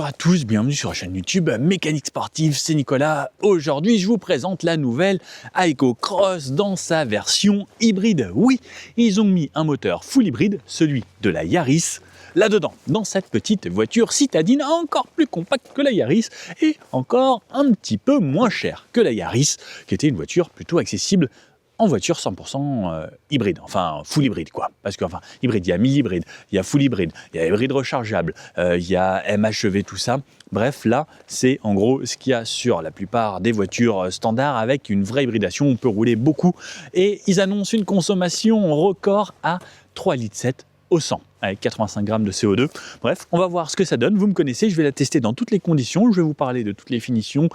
à tous, bienvenue sur la chaîne YouTube Mécanique Sportive, c'est Nicolas. Aujourd'hui, je vous présente la nouvelle Aygo Cross dans sa version hybride. Oui, ils ont mis un moteur full hybride, celui de la Yaris, là-dedans, dans cette petite voiture citadine encore plus compacte que la Yaris et encore un petit peu moins chère que la Yaris, qui était une voiture plutôt accessible en voiture 100% hybride, enfin full hybride quoi. Parce que enfin hybride, il y a mi-hybride, il y a full hybride, il y a hybride rechargeable, il y a MHEV, tout ça. Bref, là, c'est en gros ce qu'il y a sur la plupart des voitures standards avec une vraie hybridation. On peut rouler beaucoup et ils annoncent une consommation record à 3,7 litres au 100 avec 85 grammes de CO2. Bref, on va voir ce que ça donne. Vous me connaissez, je vais la tester dans toutes les conditions. Je vais vous parler de toutes les finitions,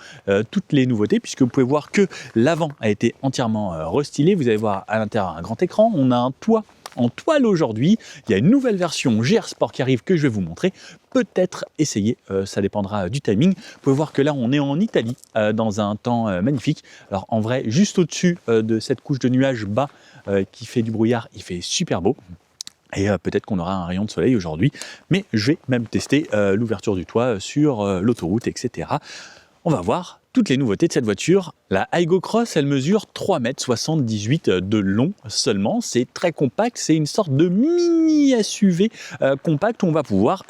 toutes les nouveautés, puisque vous pouvez voir que l'avant a été entièrement restylé. Vous allez voir à l'intérieur un grand écran. On a un toit en toile aujourd'hui. Il y a une nouvelle version GR Sport qui arrive que je vais vous montrer. Peut-être essayer, ça dépendra du timing. Vous pouvez voir que là, on est en Italie, dans un temps magnifique. Alors en vrai, juste au-dessus de cette couche de nuages bas qui fait du brouillard, il fait super beau. Et peut-être qu'on aura un rayon de soleil aujourd'hui, mais je vais même tester l'ouverture du toit sur l'autoroute, etc. On va voir toutes les nouveautés de cette voiture. La Aygo Cross, elle mesure 3,78 m de long seulement. C'est très compact, c'est une sorte de mini SUV compact où on va pouvoir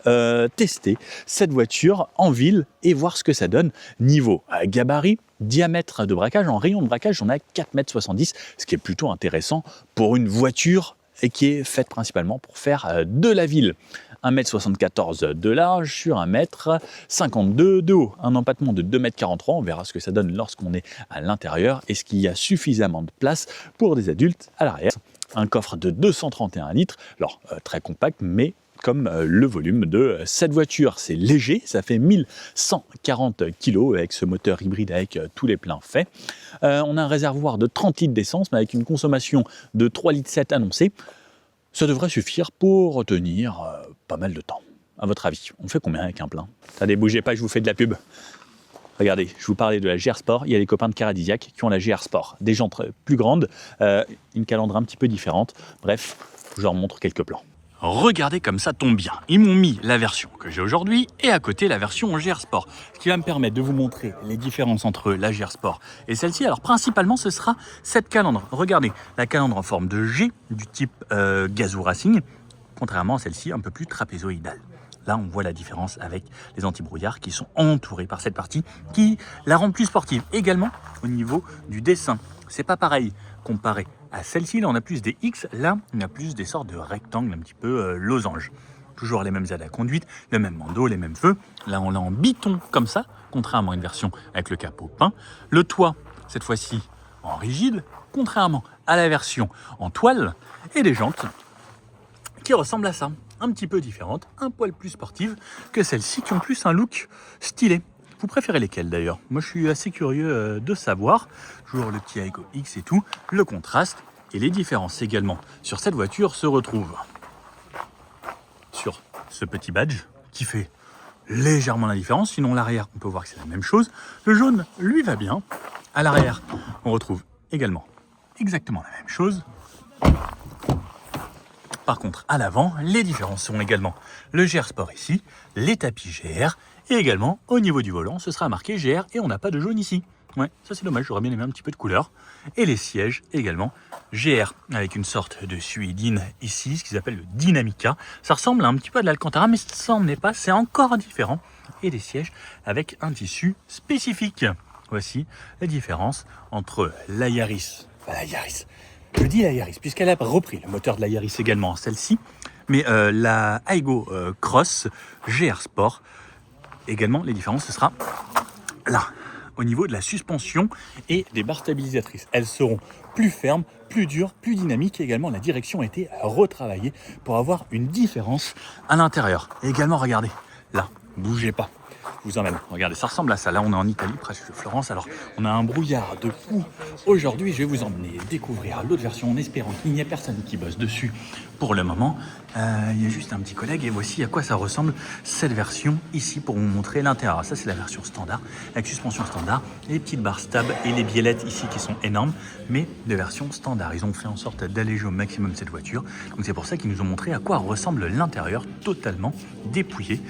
tester cette voiture en ville et voir ce que ça donne niveau gabarit. Diamètre de braquage, en rayon de braquage, on a 4,70 m, ce qui est plutôt intéressant pour une voiture et qui est faite principalement pour faire de la ville. 1,74 m de large sur 1,52 m de haut. Un empattement de 2,43 m, on verra ce que ça donne lorsqu'on est à l'intérieur. Est-ce qu'il y a suffisamment de place pour des adultes à l'arrière? Un coffre de 231 litres, alors très compact, mais comme le volume de cette voiture. C'est léger, ça fait 1140 kg avec ce moteur hybride avec tous les pleins faits. On a un réservoir de 30 litres d'essence, mais avec une consommation de 3,7 litres annoncée. Ça devrait suffire pour retenir pas mal de temps. À votre avis, on fait combien avec un plein? Allez, bougez pas, je vous fais de la pub. Regardez, je vous parlais de la GR Sport, il y a les copains de Caradisiac qui ont la GR Sport. Des jantes plus grandes, une calandre un petit peu différente. Bref, je leur montre quelques plans. Regardez comme ça tombe bien. Ils m'ont mis la version que j'ai aujourd'hui et à côté la version GR Sport. Ce qui va me permettre de vous montrer les différences entre la GR Sport et celle-ci. Alors principalement ce sera cette calandre. Regardez, la calandre en forme de G du type Gazoo Racing, contrairement à celle-ci un peu plus trapézoïdale. Là, on voit la différence avec les anti-brouillards qui sont entourés par cette partie qui la rend plus sportive. Également au niveau du dessin. C'est pas pareil comparé à celle-ci. Là, on a plus des X. Là, on a plus des sortes de rectangles un petit peu losanges. Toujours les mêmes aides à conduite, le même bandeau, les mêmes feux. Là, on l'a en biton comme ça, contrairement à une version avec le capot peint. Le toit, cette fois-ci, en rigide, contrairement à la version en toile. Et les jantes qui ressemblent à ça. Un petit peu différentes, un poil plus sportives que celles-ci qui ont plus un look stylé. Vous préférez lesquelles d'ailleurs? Moi je suis assez curieux de savoir. Toujours le petit Aygo X et tout, le contraste et les différences également sur cette voiture se retrouvent sur ce petit badge qui fait légèrement la différence. Sinon l'arrière, on peut voir que c'est la même chose. Le jaune lui va bien. À l'arrière, on retrouve également exactement la même chose. Par contre, à l'avant, les différences sont également le GR Sport ici, les tapis GR, et également au niveau du volant, ce sera marqué GR et on n'a pas de jaune ici. Ouais, ça c'est dommage, j'aurais bien aimé un petit peu de couleur. Et les sièges également GR, avec une sorte de suédine ici, ce qu'ils appellent le Dynamica. Ça ressemble un petit peu à de l'Alcantara, mais ça n'en est pas, c'est encore différent. Et des sièges avec un tissu spécifique. Voici la différence entre la Yaris, je dis la Yaris, puisqu'elle a repris le moteur de la Yaris également, celle-ci, mais la Aygo Cross GR Sport, également, les différences, ce sera là, au niveau de la suspension et des barres stabilisatrices. Elles seront plus fermes, plus dures, plus dynamiques, et également la direction a été retravaillée pour avoir une différence à l'intérieur. Et également, regardez, là, bougez pas. Je vous emmène. Regardez, ça ressemble à ça. Là, on est en Italie, presque Florence. Alors, on a un brouillard de fou. Aujourd'hui, je vais vous emmener découvrir l'autre version en espérant qu'il n'y ait personne qui bosse dessus pour le moment. Il y a juste un petit collègue et voici à quoi ça ressemble cette version ici pour vous montrer l'intérieur. Ça, c'est la version standard avec suspension standard, les petites barres stab et les biellettes ici qui sont énormes, mais de version standard. Ils ont fait en sorte d'alléger au maximum cette voiture. Donc, c'est pour ça qu'ils nous ont montré à quoi ressemble l'intérieur totalement dépouillé.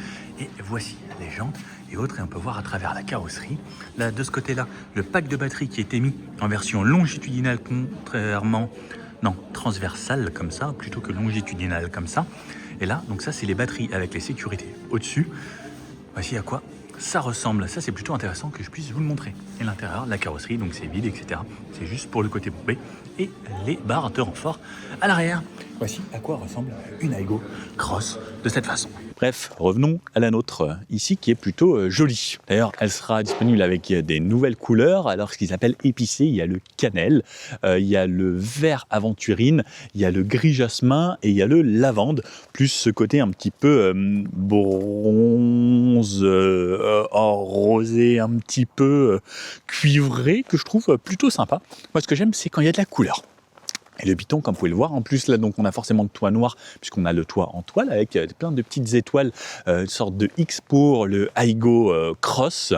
Et voici les jantes et autres, et on peut voir à travers la carrosserie. Là, de ce côté-là, le pack de batterie qui est émis en version longitudinale, contrairement, non, transversale comme ça, plutôt que longitudinale comme ça. Et là, donc ça, c'est les batteries avec les sécurités au-dessus. Voici à quoi ça ressemble. Ça, c'est plutôt intéressant que je puisse vous le montrer. Et l'intérieur, la carrosserie, donc c'est vide, etc. C'est juste pour le côté bombé. Et les barres de renfort à l'arrière. Voici à quoi ressemble une Aygo Cross de cette façon. Bref, revenons à la nôtre ici qui est plutôt jolie. D'ailleurs, elle sera disponible avec des nouvelles couleurs. Alors, ce qu'ils appellent épicé, il y a le cannelle, il y a le vert aventurine, il y a le gris jasmin et il y a le lavande, plus ce côté un petit peu bronze, rosé, un petit peu cuivré, que je trouve plutôt sympa. Moi, ce que j'aime, c'est quand il y a de la couleur. Et le piton, comme vous pouvez le voir, en plus là, donc on a forcément le toit noir, puisqu'on a le toit en toile avec plein de petites étoiles, une sorte de X pour le Aygo Cross,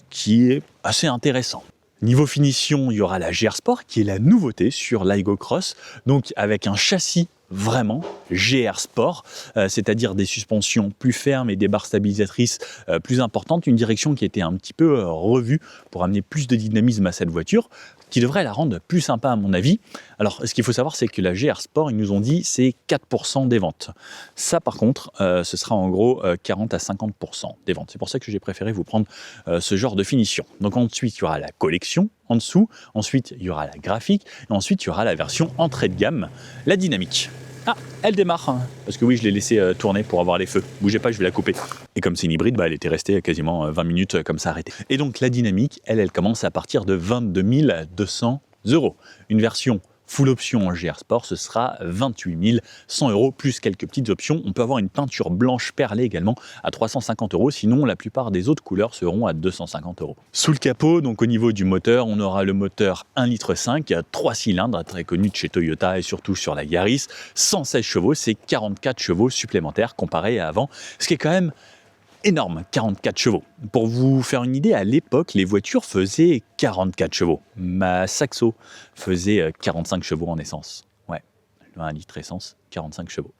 qui est assez intéressant. Niveau finition, il y aura la GR Sport, qui est la nouveauté sur l'Aygo Cross, donc avec un châssis vraiment GR Sport, c'est-à-dire des suspensions plus fermes et des barres stabilisatrices plus importantes, une direction qui a été un petit peu revue pour amener plus de dynamisme à cette voiture, qui devrait la rendre plus sympa à mon avis. Alors, ce qu'il faut savoir, c'est que la GR Sport, ils nous ont dit, c'est 4% des ventes. Ça, par contre, ce sera en gros 40 à 50% des ventes. C'est pour ça que j'ai préféré vous prendre ce genre de finition. Donc ensuite, il y aura la collection en dessous. Ensuite, il y aura la graphique. Et ensuite, il y aura la version entrée de gamme, la dynamique. Ah, elle démarre, hein, parce que oui, je l'ai laissé tourner pour avoir les feux. Bougez pas, je vais la couper. Et comme c'est une hybride, elle était restée quasiment 20 minutes comme ça arrêtée. Et donc la dynamique, elle commence à partir de 22 200 €. Une version full option en GR Sport, ce sera 28 100 €, plus quelques petites options. On peut avoir une peinture blanche perlée également à 350 €, sinon la plupart des autres couleurs seront à 250 €. Sous le capot, donc au niveau du moteur, on aura le moteur 1,5 litre, 3 cylindres, très connu de chez Toyota et surtout sur la Yaris, 116 chevaux, c'est 44 chevaux supplémentaires comparé à avant, ce qui est quand même énorme, 44 chevaux. Pour vous faire une idée, à l'époque, les voitures faisaient 44 chevaux. Ma Saxo faisait 45 chevaux en essence. Ouais, 1 litre essence, 45 chevaux.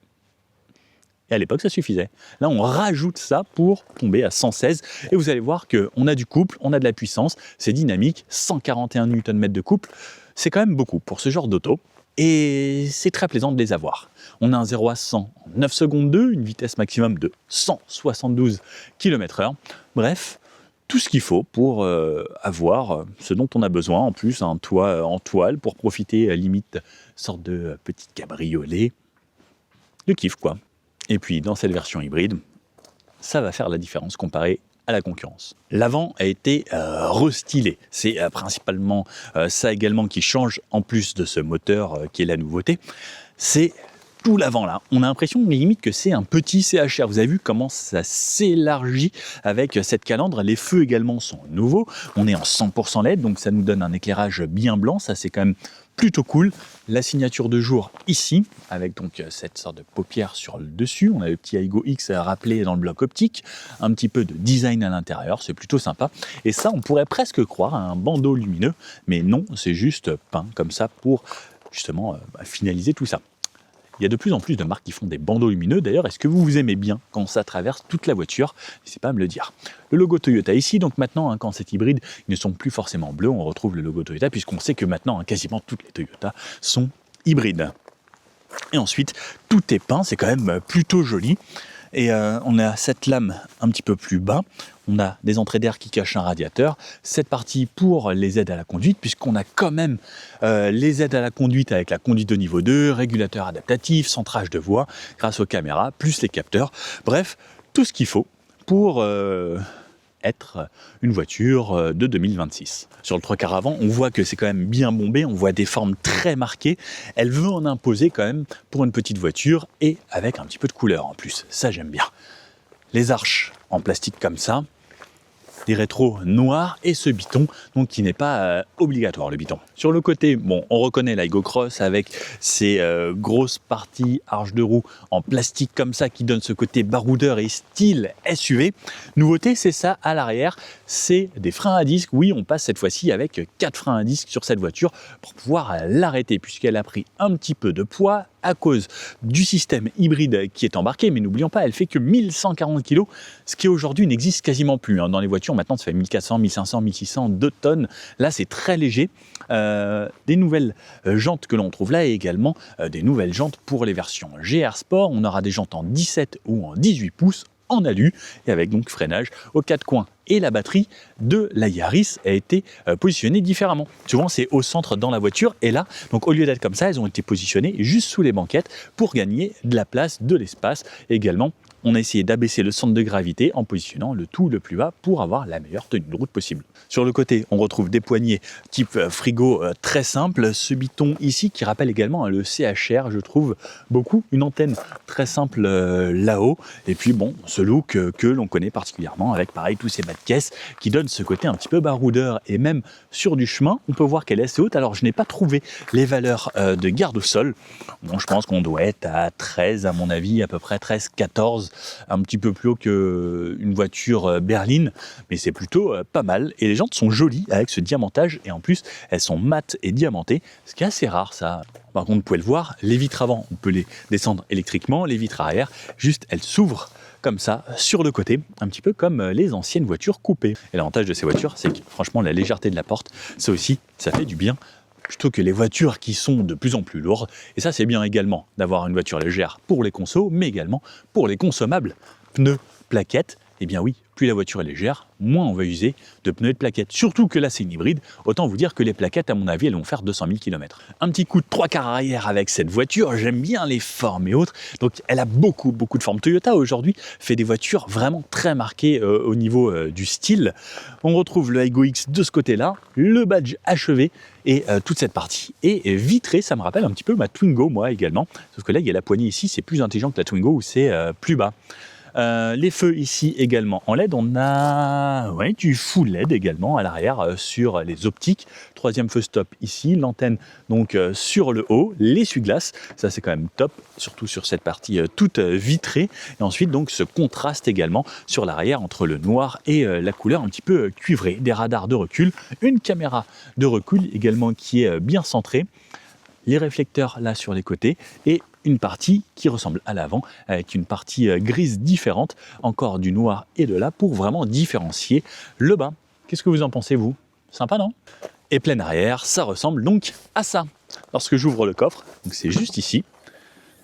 Et à l'époque, ça suffisait. Là, on rajoute ça pour tomber à 116. Et vous allez voir qu'on a du couple, on a de la puissance, c'est dynamique, 141 Nm de couple. C'est quand même beaucoup pour ce genre d'auto. Et c'est très plaisant de les avoir. On a un 0 à 100 en 9 secondes 2, une vitesse maximum de 172 km/h. Bref, tout ce qu'il faut pour avoir ce dont on a besoin. En plus, un toit en toile pour profiter, limite, sorte de petite cabriolet. De kiff, quoi. Et puis, dans cette version hybride, ça va faire la différence comparé à la concurrence. L'avant a été restylé. C'est principalement ça également qui change, en plus de ce moteur qui est la nouveauté. C'est tout l'avant là. On a l'impression limite que c'est un petit CHR. Vous avez vu comment ça s'élargit avec cette calandre. Les feux également sont nouveaux. On est en 100% LED, donc ça nous donne un éclairage bien blanc. Ça, c'est quand même plutôt cool. La signature de jour ici, avec donc cette sorte de paupière sur le dessus. On a le petit Aygo X rappelé dans le bloc optique. Un petit peu de design à l'intérieur, c'est plutôt sympa. Et ça, on pourrait presque croire à un bandeau lumineux, mais non, c'est juste peint comme ça pour justement finaliser tout ça. Il y a de plus en plus de marques qui font des bandeaux lumineux. D'ailleurs, est-ce que vous aimez bien quand ça traverse toute la voiture? N'hésitez pas à me le dire. Le logo Toyota ici, donc maintenant, quand c'est hybride, ils ne sont plus forcément bleus. On retrouve le logo Toyota, puisqu'on sait que maintenant, quasiment toutes les Toyota sont hybrides. Et ensuite, tout est peint, c'est quand même plutôt joli. Et on a cette lame un petit peu plus bas. On a des entrées d'air qui cachent un radiateur. Cette partie pour les aides à la conduite, puisqu'on a quand même les aides à la conduite avec la conduite de niveau 2, régulateur adaptatif, centrage de voix grâce aux caméras, plus les capteurs. Bref, tout ce qu'il faut pour être une voiture de 2026. Sur le 3/4 avant, on voit que c'est quand même bien bombé, on voit des formes très marquées. Elle veut en imposer quand même pour une petite voiture et avec un petit peu de couleur en plus. Ça, j'aime bien. Les arches en plastique comme ça, des rétros noirs et ce biton, donc qui n'est pas obligatoire, le biton. Sur le côté, bon, on reconnaît l'Aygo Cross avec ses grosses parties arches de roue en plastique comme ça qui donne ce côté baroudeur et style SUV. Nouveauté, c'est ça à l'arrière, c'est des freins à disque. Oui, on passe cette fois-ci avec 4 freins à disque sur cette voiture pour pouvoir l'arrêter puisqu'elle a pris un petit peu de poids à cause du système hybride qui est embarqué, mais n'oublions pas, elle fait que 1140 kg, ce qui aujourd'hui n'existe quasiment plus. Dans les voitures, maintenant, ça fait 1400, 1500, 1600, 2 tonnes. Là, c'est très léger. Des nouvelles jantes que l'on trouve là et également des nouvelles jantes pour les versions GR Sport. On aura des jantes en 17 ou en 18 pouces en alu et avec donc freinage aux 4 coins. Et la batterie de la Yaris a été positionnée différemment. Souvent, c'est au centre dans la voiture. Et là, donc au lieu d'être comme ça, elles ont été positionnées juste sous les banquettes pour gagner de la place, de l'espace. Également, on a essayé d'abaisser le centre de gravité en positionnant le tout le plus bas pour avoir la meilleure tenue de route possible. Sur le côté, on retrouve des poignées type frigo très simple. Ce biton ici qui rappelle également le CHR, je trouve beaucoup. Une antenne très simple là-haut. Et puis bon, ce look que l'on connaît particulièrement avec pareil tous ces bas de caisse qui donnent ce côté un petit peu baroudeur. Et même sur du chemin, on peut voir qu'elle est assez haute. Alors je n'ai pas trouvé les valeurs de garde au sol. Bon, je pense qu'on doit être à 13 à mon avis, à peu près 13, 14. Un petit peu plus haut qu'une voiture berline, mais c'est plutôt pas mal. Et les jantes sont jolies avec ce diamantage et en plus elles sont mates et diamantées, ce qui est assez rare ça. Par contre, vous pouvez le voir, les vitres avant, on peut les descendre électriquement, les vitres arrière, juste elles s'ouvrent comme ça sur le côté, un petit peu comme les anciennes voitures coupées. Et l'avantage de ces voitures, c'est que franchement la légèreté de la porte, ça aussi, ça fait du bien plutôt que les voitures qui sont de plus en plus lourdes. Et ça, c'est bien également d'avoir une voiture légère pour les consos, mais également pour les consommables. Pneus, plaquettes, eh bien oui, plus la voiture est légère, moins on va user de pneus et de plaquettes. Surtout que là, c'est une hybride. Autant vous dire que les plaquettes, à mon avis, elles vont faire 200 000 km. Un petit coup de 3/4 arrière avec cette voiture. J'aime bien les formes et autres. Donc, elle a beaucoup de formes. Toyota, aujourd'hui, fait des voitures vraiment très marquées au niveau du style. On retrouve le Aygo X de ce côté-là, le badge achevé et toute cette partie est vitrée. Ça me rappelle un petit peu ma Twingo, moi, également. Sauf que là, il y a la poignée ici. C'est plus intelligent que la Twingo où c'est plus bas. Les feux ici également en LED, on a du full LED également à l'arrière sur les optiques. Troisième feu stop ici, l'antenne donc sur le haut, l'essuie-glace, ça c'est quand même top, surtout sur cette partie toute vitrée. Et ensuite donc ce contraste également sur l'arrière entre le noir et la couleur un petit peu cuivrée. Des radars de recul, une caméra de recul également qui est bien centrée. Les réflecteurs là sur les côtés et une partie qui ressemble à l'avant avec une partie grise différente, encore du noir et de là pour vraiment différencier le bas. Qu'est-ce que vous en pensez vous? Sympa non? Et plein arrière, ça ressemble donc à ça. Lorsque j'ouvre le coffre, donc c'est juste ici,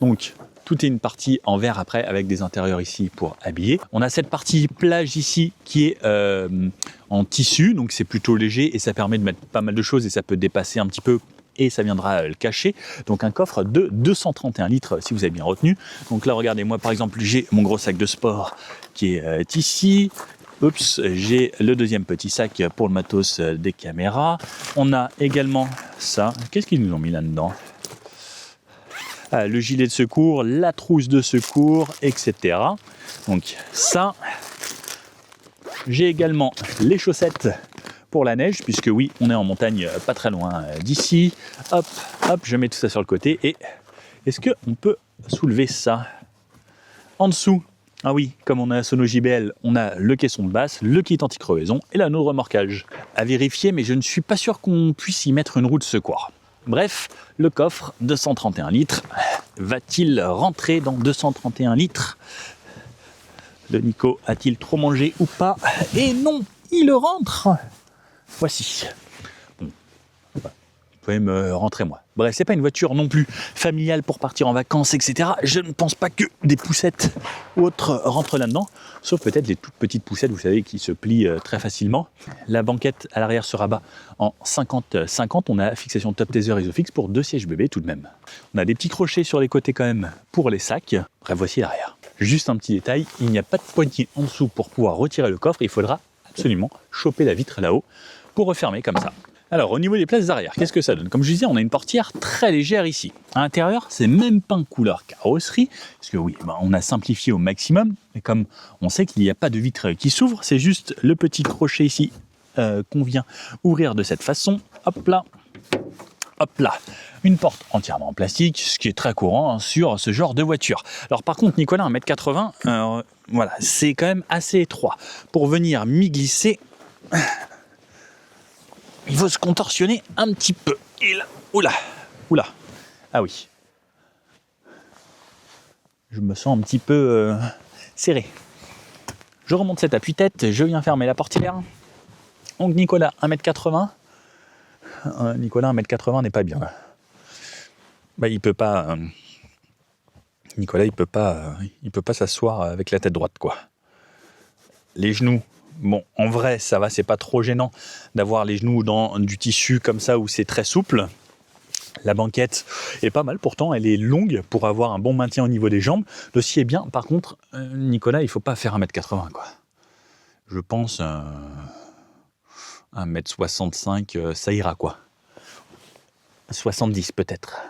donc tout est une partie en verre après avec des intérieurs ici pour habiller. On a cette partie plage ici qui est en tissu, donc c'est plutôt léger et ça permet de mettre pas mal de choses et ça peut dépasser un petit peu et ça viendra le cacher. Donc un coffre de 231 litres si vous avez bien retenu. Donc là regardez, moi par exemple j'ai mon gros sac de sport qui est ici. Oups, j'ai le deuxième petit sac pour le matos des caméras. On a également ça. Qu'est-ce qu'ils nous ont mis là-dedans? Le gilet de secours, la trousse de secours, etc. Donc ça. J'ai également les chaussettes pour la neige, puisque oui, on est en montagne pas très loin d'ici. Hop, hop, je mets tout ça sur le côté. Et est-ce qu'on peut soulever ça? En dessous, ah oui, comme on a un Sono JBL, on a le caisson de basse, le kit anti-crevaison et l'anneau de remorquage. À vérifier, mais je ne suis pas sûr qu'on puisse y mettre une roue de secours. Bref, le coffre, 231 litres. Va-t-il rentrer dans 231 litres? Le Nico a-t-il trop mangé ou pas? Et non, il rentre. Voici. Bon. Vous pouvez me rentrer moi. Bref, c'est pas une voiture non plus familiale pour partir en vacances, etc. Je ne pense pas que des poussettes ou autres rentrent là-dedans, sauf peut-être les toutes petites poussettes, vous savez, qui se plient très facilement. La banquette à l'arrière se rabat en 50-50. On a fixation top taser Isofix pour 2 sièges bébés tout de même. On a des petits crochets sur les côtés quand même pour les sacs. Bref, voici l'arrière. Juste un petit détail, il n'y a pas de poignée en dessous pour pouvoir retirer le coffre. Il faudra absolument choper la vitre là-haut pour refermer comme ça. Alors au niveau des places arrière, qu'est-ce que ça donne? Comme je disais, on a une portière très légère ici. À l'intérieur, c'est même pas en couleur carrosserie, parce que oui, on a simplifié au maximum, mais comme on sait qu'il n'y a pas de vitre qui s'ouvre, c'est juste le petit crochet ici qu'on vient ouvrir de cette façon. Hop là. Hop là, une porte entièrement en plastique, ce qui est très courant sur ce genre de voiture. Alors par contre, Nicolas, 1m80, voilà, c'est quand même assez étroit. Pour venir m'y glisser, il faut se contorsionner un petit peu. Et là, oula, ah oui. je me sens un petit peu serré. Je remonte cet appuie-tête, je viens fermer la portière. Donc Nicolas, 1m80. Nicolas, 1m80 n'est pas bien. Bah, il peut pas... Nicolas, il peut pas s'asseoir avec la tête droite, quoi. Les genoux, bon, en vrai, ça va, c'est pas trop gênant d'avoir les genoux dans du tissu comme ça où c'est très souple. La banquette est pas mal, pourtant, elle est longue pour avoir un bon maintien au niveau des jambes. Le scie est bien. Par contre, Nicolas, il faut pas faire 1m80, quoi. Je pense 1m65, ça ira, quoi. 70 peut-être.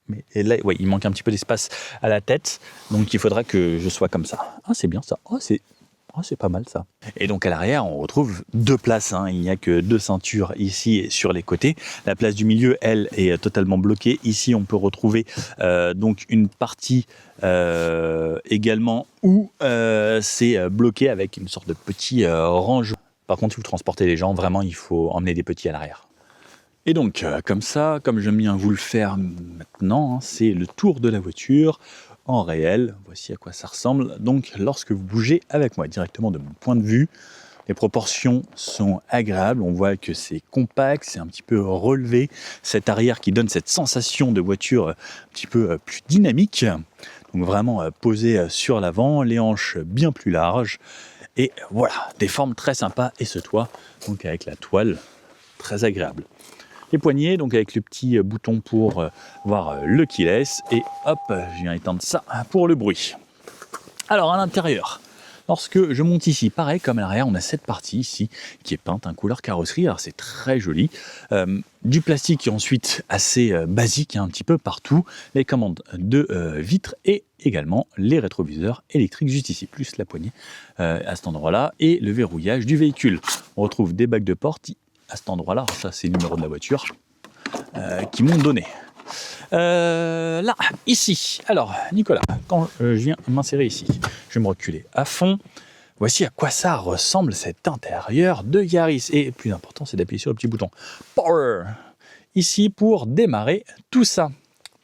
Mais là, ouais, il manque un petit peu d'espace à la tête, donc il faudra que je sois comme ça. Ah, c'est bien ça. Oh, c'est pas mal ça. Et donc à l'arrière, on retrouve deux places. Il n'y a que deux ceintures ici et sur les côtés. La place du milieu, elle, est totalement bloquée. Ici, on peut retrouver donc une partie également où c'est bloqué avec une sorte de petit rangement. Par contre, si vous transportez les gens, vraiment, il faut emmener des petits à l'arrière. Et donc, comme ça, comme j'aime bien vous le faire maintenant, c'est le tour de la voiture en réel. Voici à quoi ça ressemble. Donc, lorsque vous bougez avec moi directement de mon point de vue, les proportions sont agréables. On voit que c'est compact, c'est un petit peu relevé. Cet arrière qui donne cette sensation de voiture un petit peu plus dynamique. Donc, vraiment posé sur l'avant, les hanches bien plus larges. Et voilà, des formes très sympas. Et ce toit, donc avec la toile, très agréable. Les poignées, donc avec le petit bouton pour voir le keyless. Et hop, je viens éteindre ça pour le bruit. Alors à l'intérieur, lorsque je monte ici, pareil comme à l'arrière, on a cette partie ici qui est peinte en couleur carrosserie. Alors c'est très joli. Du plastique ensuite assez basique, un petit peu partout. Les commandes de vitres et également les rétroviseurs électriques juste ici, plus la poignée à cet endroit-là. Et le verrouillage du véhicule. On retrouve des bacs de porte à cet endroit-là, ça c'est le numéro de la voiture qui m'ont donné. Là, ici, alors Nicolas, quand je viens m'insérer ici, je vais me reculer à fond. Voici à quoi ça ressemble cet intérieur de Yaris. Et le plus important, c'est d'appuyer sur le petit bouton Power ici pour démarrer tout ça.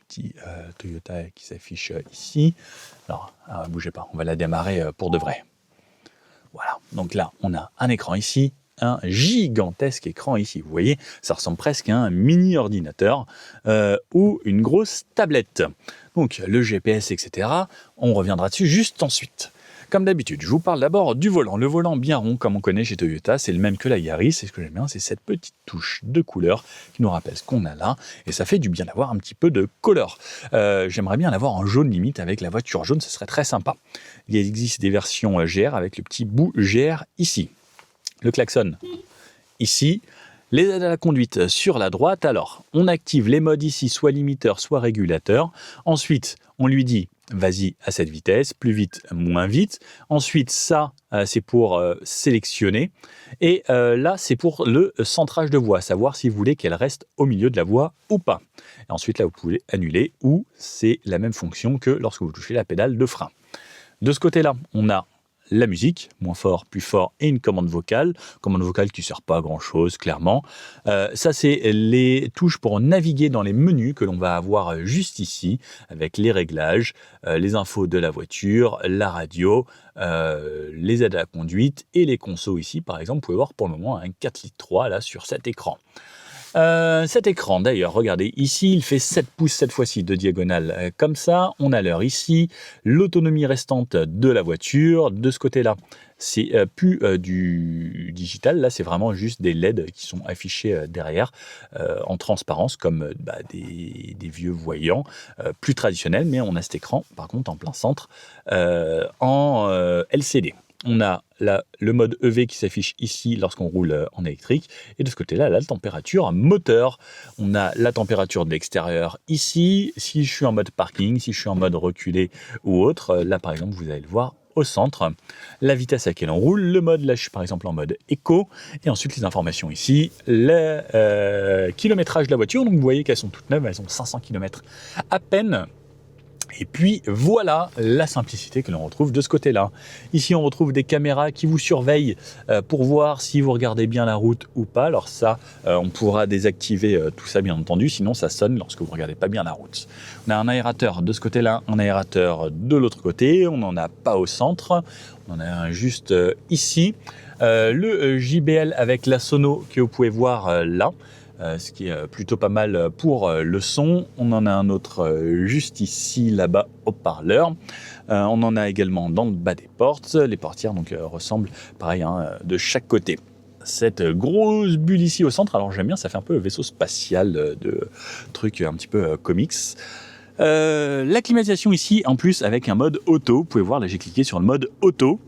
Petit Toyota qui s'affiche ici. Alors, bougez pas, on va la démarrer pour de vrai. Voilà, donc là, on a un écran ici, un gigantesque écran ici. Vous voyez, ça ressemble presque à un mini ordinateur ou une grosse tablette. Donc le GPS, etc. On reviendra dessus juste ensuite. Comme d'habitude, je vous parle d'abord du volant. Le volant bien rond, comme on connaît chez Toyota, c'est le même que la Yaris. Et ce que j'aime bien, c'est cette petite touche de couleur qui nous rappelle ce qu'on a là. Et ça fait du bien d'avoir un petit peu de couleur. J'aimerais bien l'avoir en jaune limite avec la voiture jaune, ce serait très sympa. Il existe des versions GR avec le petit bout GR ici. Le klaxon ici, les aides à la conduite sur la droite. Alors, on active les modes ici, soit limiteur, soit régulateur. Ensuite, on lui dit, vas-y à cette vitesse, plus vite, moins vite. Ensuite, ça, c'est pour sélectionner. Et là, c'est pour le centrage de voix, savoir si vous voulez qu'elle reste au milieu de la voie ou pas. Et ensuite, là, vous pouvez annuler ou c'est la même fonction que lorsque vous touchez la pédale de frein. De ce côté-là, on a la musique, moins fort, plus fort, et une commande vocale qui ne sert pas à grand chose, clairement. Ça, c'est les touches pour naviguer dans les menus que l'on va avoir juste ici, avec les réglages, les infos de la voiture, la radio, les aides à la conduite et les consos ici. Par exemple, vous pouvez voir pour le moment un 4,3 litres là sur cet écran. Cet écran d'ailleurs, regardez ici, il fait 7 pouces cette fois-ci de diagonale comme ça. On a l'heure ici, l'autonomie restante de la voiture. De ce côté-là, c'est plus du digital. Là, c'est vraiment juste des LED qui sont affichés derrière en transparence comme des vieux voyants plus traditionnels. Mais on a cet écran, par contre, en plein centre en LCD. On a le mode EV qui s'affiche ici lorsqu'on roule en électrique. Et de ce côté-là, la température moteur. On a la température de l'extérieur ici. Si je suis en mode parking, si je suis en mode reculé ou autre, là par exemple, vous allez le voir au centre. La vitesse à laquelle on roule, le mode, là je suis par exemple en mode éco. Et ensuite les informations ici, le kilométrage de la voiture. Donc vous voyez qu'elles sont toutes neuves, elles ont 500 km à peine. Et puis voilà la simplicité que l'on retrouve de ce côté-là. Ici, on retrouve des caméras qui vous surveillent pour voir si vous regardez bien la route ou pas. Alors ça, on pourra désactiver tout ça bien entendu, sinon ça sonne lorsque vous ne regardez pas bien la route. On a un aérateur de ce côté-là, un aérateur de l'autre côté. On n'en a pas au centre, on en a un juste ici. Le JBL avec la sono que vous pouvez voir là. Ce qui est plutôt pas mal pour le son. On en a un autre juste ici, là-bas, haut-parleur. On en a également dans le bas des portes. Les portières donc, ressemblent pareil de chaque côté. Cette grosse bulle ici au centre, alors j'aime bien, ça fait un peu vaisseau spatial de trucs un petit peu comics. La climatisation ici, en plus avec un mode auto. Vous pouvez voir, là j'ai cliqué sur le mode auto.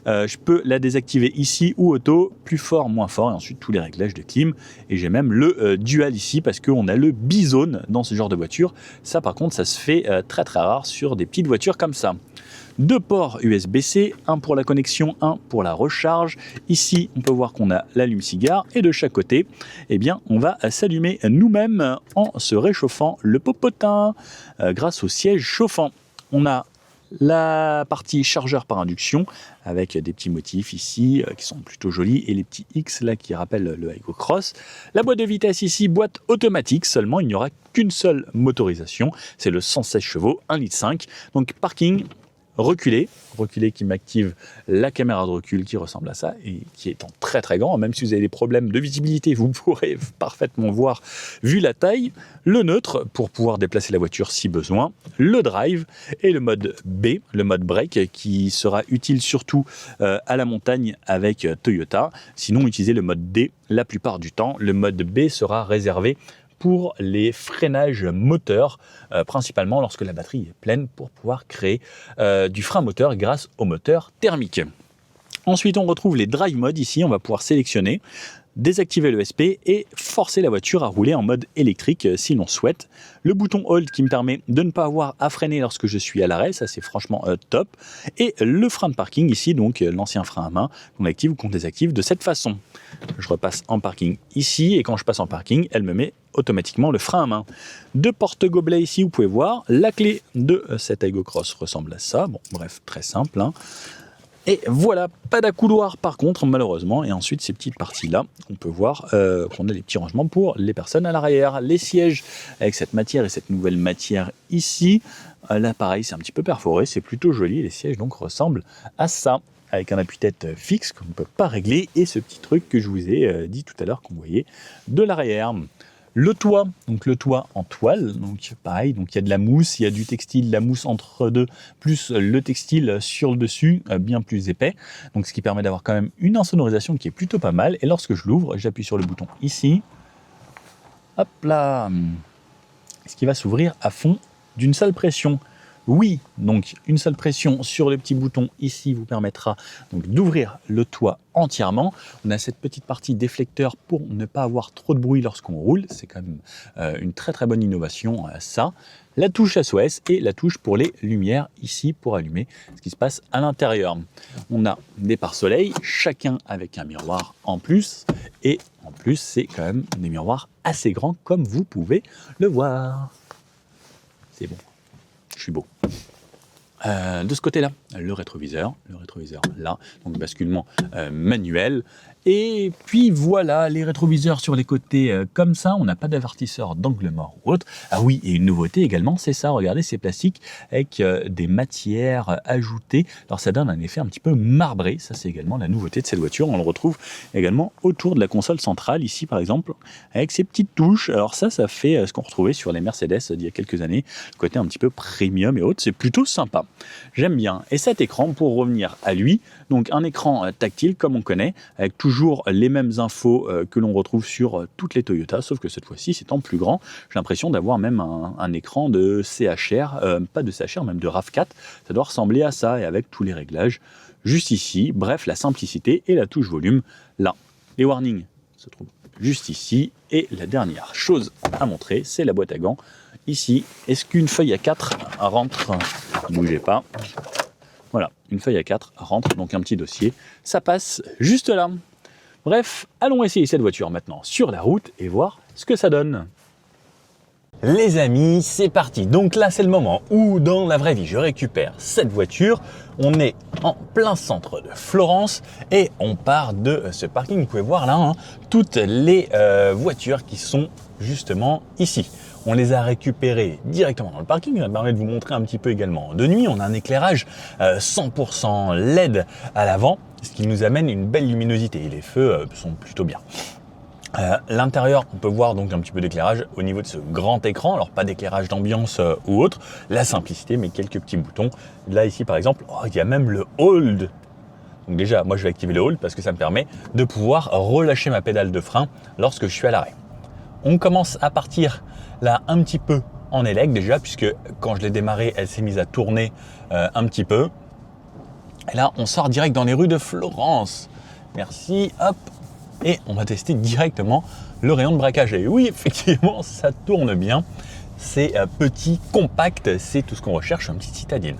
Je peux la désactiver ici ou auto, plus fort, moins fort, et ensuite tous les réglages de clim. Et j'ai même le dual ici parce qu'on a le bizone dans ce genre de voiture. Ça par contre, ça se fait très très rare sur des petites voitures comme ça. 2 ports USB-C, un pour la connexion, un pour la recharge. Ici, on peut voir qu'on a l'allume-cigare et de chaque côté, eh bien, on va s'allumer nous-mêmes en se réchauffant le popotin grâce au siège chauffant. On a la partie chargeur par induction avec des petits motifs ici qui sont plutôt jolis et les petits X là qui rappellent le Aygo Cross. La boîte de vitesse ici, boîte automatique seulement, il n'y aura qu'une seule motorisation, c'est le 116 chevaux, 1,5 litre. Donc parking reculé qui m'active la caméra de recul qui ressemble à ça et qui est en très très grand. Même si vous avez des problèmes de visibilité, vous pourrez parfaitement voir vu la taille. Le neutre pour pouvoir déplacer la voiture si besoin. Le drive et le mode B, le mode break qui sera utile surtout à la montagne avec Toyota. Sinon, utilisez le mode D la plupart du temps. Le mode B sera réservé pour les freinages moteurs, principalement lorsque la batterie est pleine, pour pouvoir créer du frein moteur grâce au moteur thermique. Ensuite, on retrouve les drive modes ici. On va pouvoir sélectionner, désactiver le SP et forcer la voiture à rouler en mode électrique si l'on souhaite. Le bouton Hold qui me permet de ne pas avoir à freiner lorsque je suis à l'arrêt, ça c'est franchement top. Et le frein de parking ici, donc l'ancien frein à main qu'on active ou qu'on désactive de cette façon. Je repasse en parking ici et quand je passe en parking, elle me met automatiquement le frein à main. 2 porte-gobelets ici, vous pouvez voir. La clé de cette Aygo Cross ressemble à ça. Bon, bref, très simple. Et voilà, pas d'accoudoir par contre, malheureusement. Et ensuite, ces petites parties-là, on peut voir qu'on a des petits rangements pour les personnes à l'arrière. Les sièges avec cette matière et cette nouvelle matière ici. Là, pareil, c'est un petit peu perforé, c'est plutôt joli. Les sièges donc ressemblent à ça, avec un appui-tête fixe qu'on ne peut pas régler et ce petit truc que je vous ai dit tout à l'heure qu'on voyait de l'arrière. Le toit, donc le toit en toile, donc pareil, donc il y a de la mousse, il y a du textile, la mousse entre deux, plus le textile sur le dessus, bien plus épais, donc ce qui permet d'avoir quand même une insonorisation qui est plutôt pas mal. Et lorsque je l'ouvre, j'appuie sur le bouton ici, hop là, ce qui va s'ouvrir à fond d'une seule pression. Oui, donc une seule pression sur le petit bouton ici vous permettra donc d'ouvrir le toit entièrement. On a cette petite partie déflecteur pour ne pas avoir trop de bruit lorsqu'on roule. C'est quand même une très très bonne innovation ça. La touche SOS et la touche pour les lumières ici pour allumer ce qui se passe à l'intérieur. On a des pare-soleil, chacun avec un miroir en plus. Et en plus, c'est quand même des miroirs assez grands comme vous pouvez le voir. C'est bon. Je suis beau. De ce côté-là, le rétroviseur là, donc basculement manuel. Et puis voilà, les rétroviseurs sur les côtés comme ça, on n'a pas d'avertisseur d'angle mort ou autre. Ah oui, et une nouveauté également, c'est ça, regardez, c'est plastique avec des matières ajoutées. Alors ça donne un effet un petit peu marbré, ça c'est également la nouveauté de cette voiture. On le retrouve également autour de la console centrale, ici par exemple, avec ces petites touches. Alors ça fait ce qu'on retrouvait sur les Mercedes d'il y a quelques années, le côté un petit peu premium et autres, c'est plutôt sympa. J'aime bien. Et cet écran, pour revenir à lui, donc un écran tactile comme on connaît, avec toujours les mêmes infos que l'on retrouve sur toutes les Toyota, sauf que cette fois-ci c'est en plus grand. J'ai l'impression d'avoir même un écran de CHR, pas de CHR, même de RAV4. Ça doit ressembler à ça et avec tous les réglages juste ici. Bref, la simplicité et la touche volume là. Les warnings se trouvent juste ici. Et la dernière chose à montrer, c'est la boîte à gants. Ici, est-ce qu'une feuille A4 rentre? Ne bougez pas. Voilà, une feuille A4 rentre, donc un petit dossier. Ça passe juste là. Bref, allons essayer cette voiture maintenant sur la route et voir ce que ça donne. Les amis, c'est parti. Donc là, c'est le moment où, dans la vraie vie, je récupère cette voiture. On est en plein centre de Florence et on part de ce parking. Vous pouvez voir là toutes les voitures qui sont justement ici. On les a récupérées directement dans le parking. Ça me permet de vous montrer un petit peu également. De nuit, on a un éclairage 100% LED à l'avant, ce qui nous amène une belle luminosité. Et les feux sont plutôt bien. L'intérieur, on peut voir donc un petit peu d'éclairage au niveau de ce grand écran. Alors pas d'éclairage d'ambiance ou autre, la simplicité, mais quelques petits boutons. Là ici par exemple, il y a même le hold. Donc déjà, moi je vais activer le hold parce que ça me permet de pouvoir relâcher ma pédale de frein lorsque je suis à l'arrêt. On commence à partir là un petit peu en élec déjà, puisque quand je l'ai démarré, elle s'est mise à tourner un petit peu. Et là, on sort direct dans les rues de Florence. Merci, hop. Et on va tester directement le rayon de braquage. Et oui, effectivement, ça tourne bien. C'est petit, compact, c'est tout ce qu'on recherche, un petit citadine.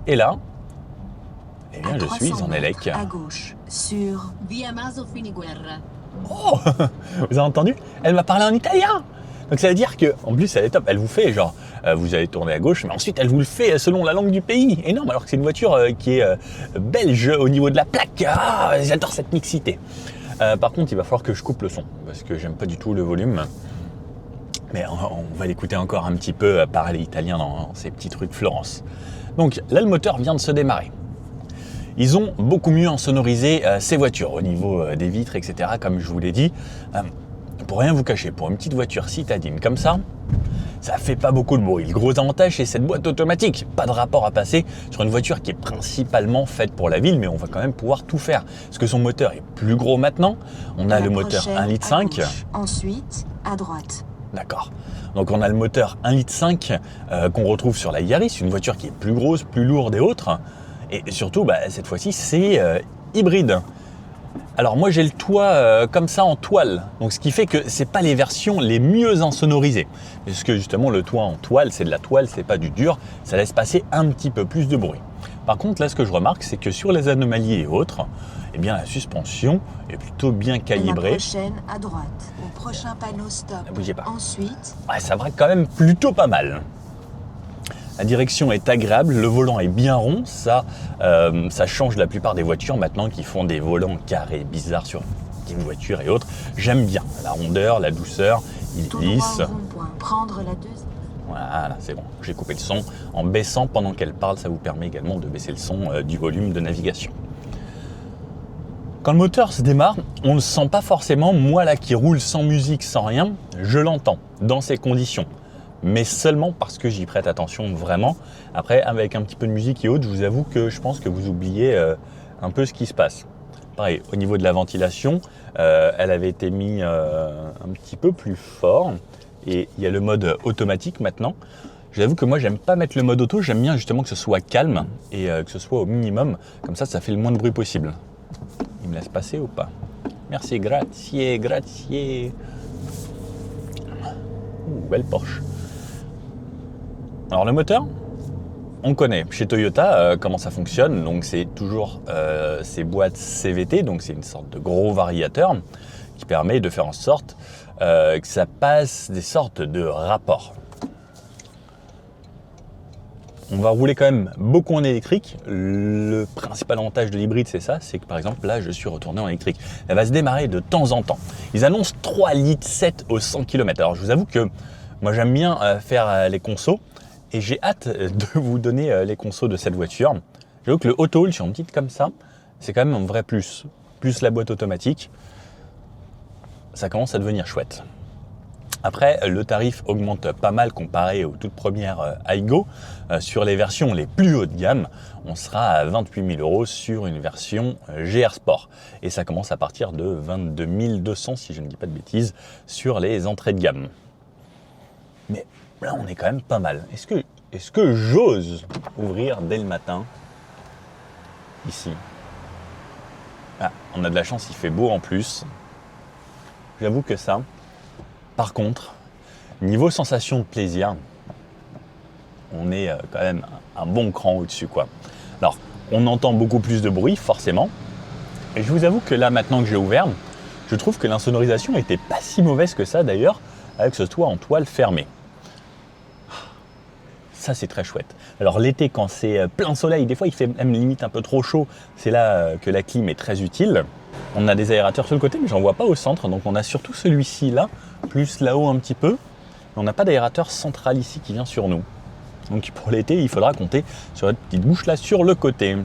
Et là, eh bien, je suis en élec. À gauche, sur Via Maso Finiguerra. Oh, vous avez entendu? Elle m'a parlé en italien. Donc ça veut dire que, en plus, elle est top. Elle vous fait genre, vous allez tourner à gauche, mais ensuite elle vous le fait selon la langue du pays. Énorme, alors que c'est une voiture qui est belge au niveau de la plaque. Ah, j'adore cette mixité. Par contre, il va falloir que je coupe le son parce que j'aime pas du tout le volume. Mais on va l'écouter encore un petit peu parler italien dans ces petites rues de Florence. Donc là, le moteur vient de se démarrer. Ils ont beaucoup mieux insonorisé ces voitures au niveau des vitres, etc. Comme je vous l'ai dit. Pour rien vous cacher, pour une petite voiture citadine comme ça fait pas beaucoup de bruit. Le gros avantage, c'est cette boîte automatique. Pas de rapport à passer sur une voiture qui est principalement faite pour la ville, mais on va quand même pouvoir tout faire. Parce que son moteur est plus gros maintenant. On a le moteur 1,5 litre. Ensuite, à droite. D'accord. Donc on a le moteur 1,5 litre qu'on retrouve sur la Yaris, une voiture qui est plus grosse, plus lourde et autres. Et surtout, cette fois-ci, c'est hybride. Alors moi j'ai le toit comme ça en toile, donc ce qui fait que c'est pas les versions les mieux insonorisées. Parce que justement le toit en toile, c'est de la toile, c'est pas du dur, ça laisse passer un petit peu plus de bruit. Par contre là ce que je remarque, c'est que sur les anomalies et autres, eh bien la suspension est plutôt bien calibrée. La prochaine à droite, au prochain panneau stop. Ne bougez pas. Ensuite, Ouais, ça braque quand même plutôt pas mal. La direction est agréable, le volant est bien rond, ça change la plupart des voitures maintenant qui font des volants carrés bizarres sur des voitures et autres. J'aime bien la rondeur, la douceur, il glisse. Prendre la deuxième. Voilà, c'est bon, j'ai coupé le son. En baissant pendant qu'elle parle, ça vous permet également de baisser le son du volume de navigation. Quand le moteur se démarre, on ne le sent pas forcément. Moi là qui roule sans musique, sans rien, je l'entends dans ces conditions. Mais seulement parce que j'y prête attention vraiment. Après, avec un petit peu de musique et autres, je vous avoue que je pense que vous oubliez un peu ce qui se passe. Pareil, au niveau de la ventilation, elle avait été mise un petit peu plus fort. Et il y a le mode automatique maintenant. J'avoue que moi, j'aime pas mettre le mode auto. J'aime bien justement que ce soit calme et que ce soit au minimum. Comme ça fait le moins de bruit possible. Il me laisse passer ou pas? Merci, grazie, grazie. Belle Porsche. Alors le moteur, on connaît chez Toyota comment ça fonctionne. Donc c'est toujours ces boîtes CVT, donc c'est une sorte de gros variateur qui permet de faire en sorte que ça passe des sortes de rapports. On va rouler quand même beaucoup en électrique. Le principal avantage de l'hybride, c'est ça, c'est que par exemple là, je suis retourné en électrique. Elle va se démarrer de temps en temps. Ils annoncent 3,7 litres au 100 km. Alors je vous avoue que moi j'aime bien faire les consos. Et j'ai hâte de vous donner les consos de cette voiture. J'avoue que le auto-hold sur une petite comme ça, c'est quand même un vrai plus. Plus la boîte automatique, ça commence à devenir chouette. Après, le tarif augmente pas mal comparé aux toutes premières Aygo. Sur les versions les plus haut de gamme, on sera à 28 000 € sur une version GR Sport. Et ça commence à partir de 22 200, si je ne dis pas de bêtises, sur les entrées de gamme. Mais là, on est quand même pas mal. Est-ce que j'ose ouvrir dès le matin ici? Ah, on a de la chance, il fait beau en plus. J'avoue que ça. Par contre, niveau sensation de plaisir, on est quand même un bon cran au-dessus, quoi. Alors, on entend beaucoup plus de bruit, forcément. Et je vous avoue que là, maintenant que j'ai ouvert, je trouve que l'insonorisation n'était pas si mauvaise que ça, d'ailleurs, avec ce toit en toile fermé. ça c'est très chouette. Alors l'été, quand c'est plein soleil, des fois il fait même limite un peu trop chaud, c'est là que la clim est très utile. On a des aérateurs sur le côté, mais j'en vois pas au centre, donc on a surtout celui-ci là, plus là-haut un petit peu. On n'a pas d'aérateur central ici qui vient sur nous. Donc pour l'été, il faudra compter sur cette petite bouche là sur le côté.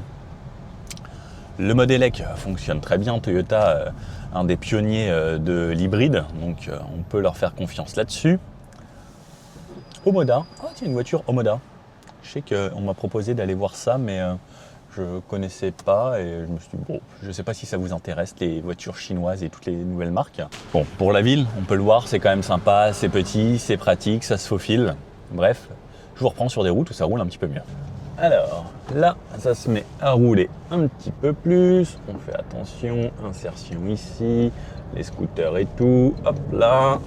Le mode élec fonctionne très bien. Toyota, un des pionniers de l'hybride, donc on peut leur faire confiance là-dessus. Omoda, oh tiens, une voiture Omoda. Je sais qu'on m'a proposé d'aller voir ça, mais je ne connaissais pas et je me suis dit, bon, je ne sais pas si ça vous intéresse, les voitures chinoises et toutes les nouvelles marques. Bon, pour la ville, on peut le voir, c'est quand même sympa, c'est petit, c'est pratique, ça se faufile. Bref, je vous reprends sur des routes où ça roule un petit peu mieux. Alors, là, ça se met à rouler un petit peu plus. On fait attention, insertion ici, les scooters et tout. Hop là,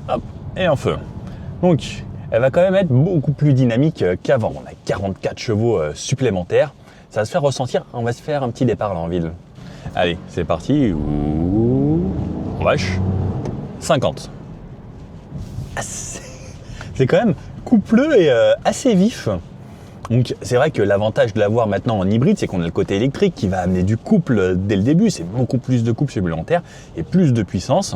hop, et en feu. Donc, elle va quand même être beaucoup plus dynamique qu'avant. On a 44 chevaux supplémentaires. Ça va se faire ressentir. On va se faire un petit départ là en ville. Allez, c'est parti. Ouh, vache. 50. Ah, c'est quand même coupleux et assez vif. Donc c'est vrai que l'avantage de l'avoir maintenant en hybride, c'est qu'on a le côté électrique qui va amener du couple dès le début. C'est beaucoup plus de couple supplémentaire et plus de puissance.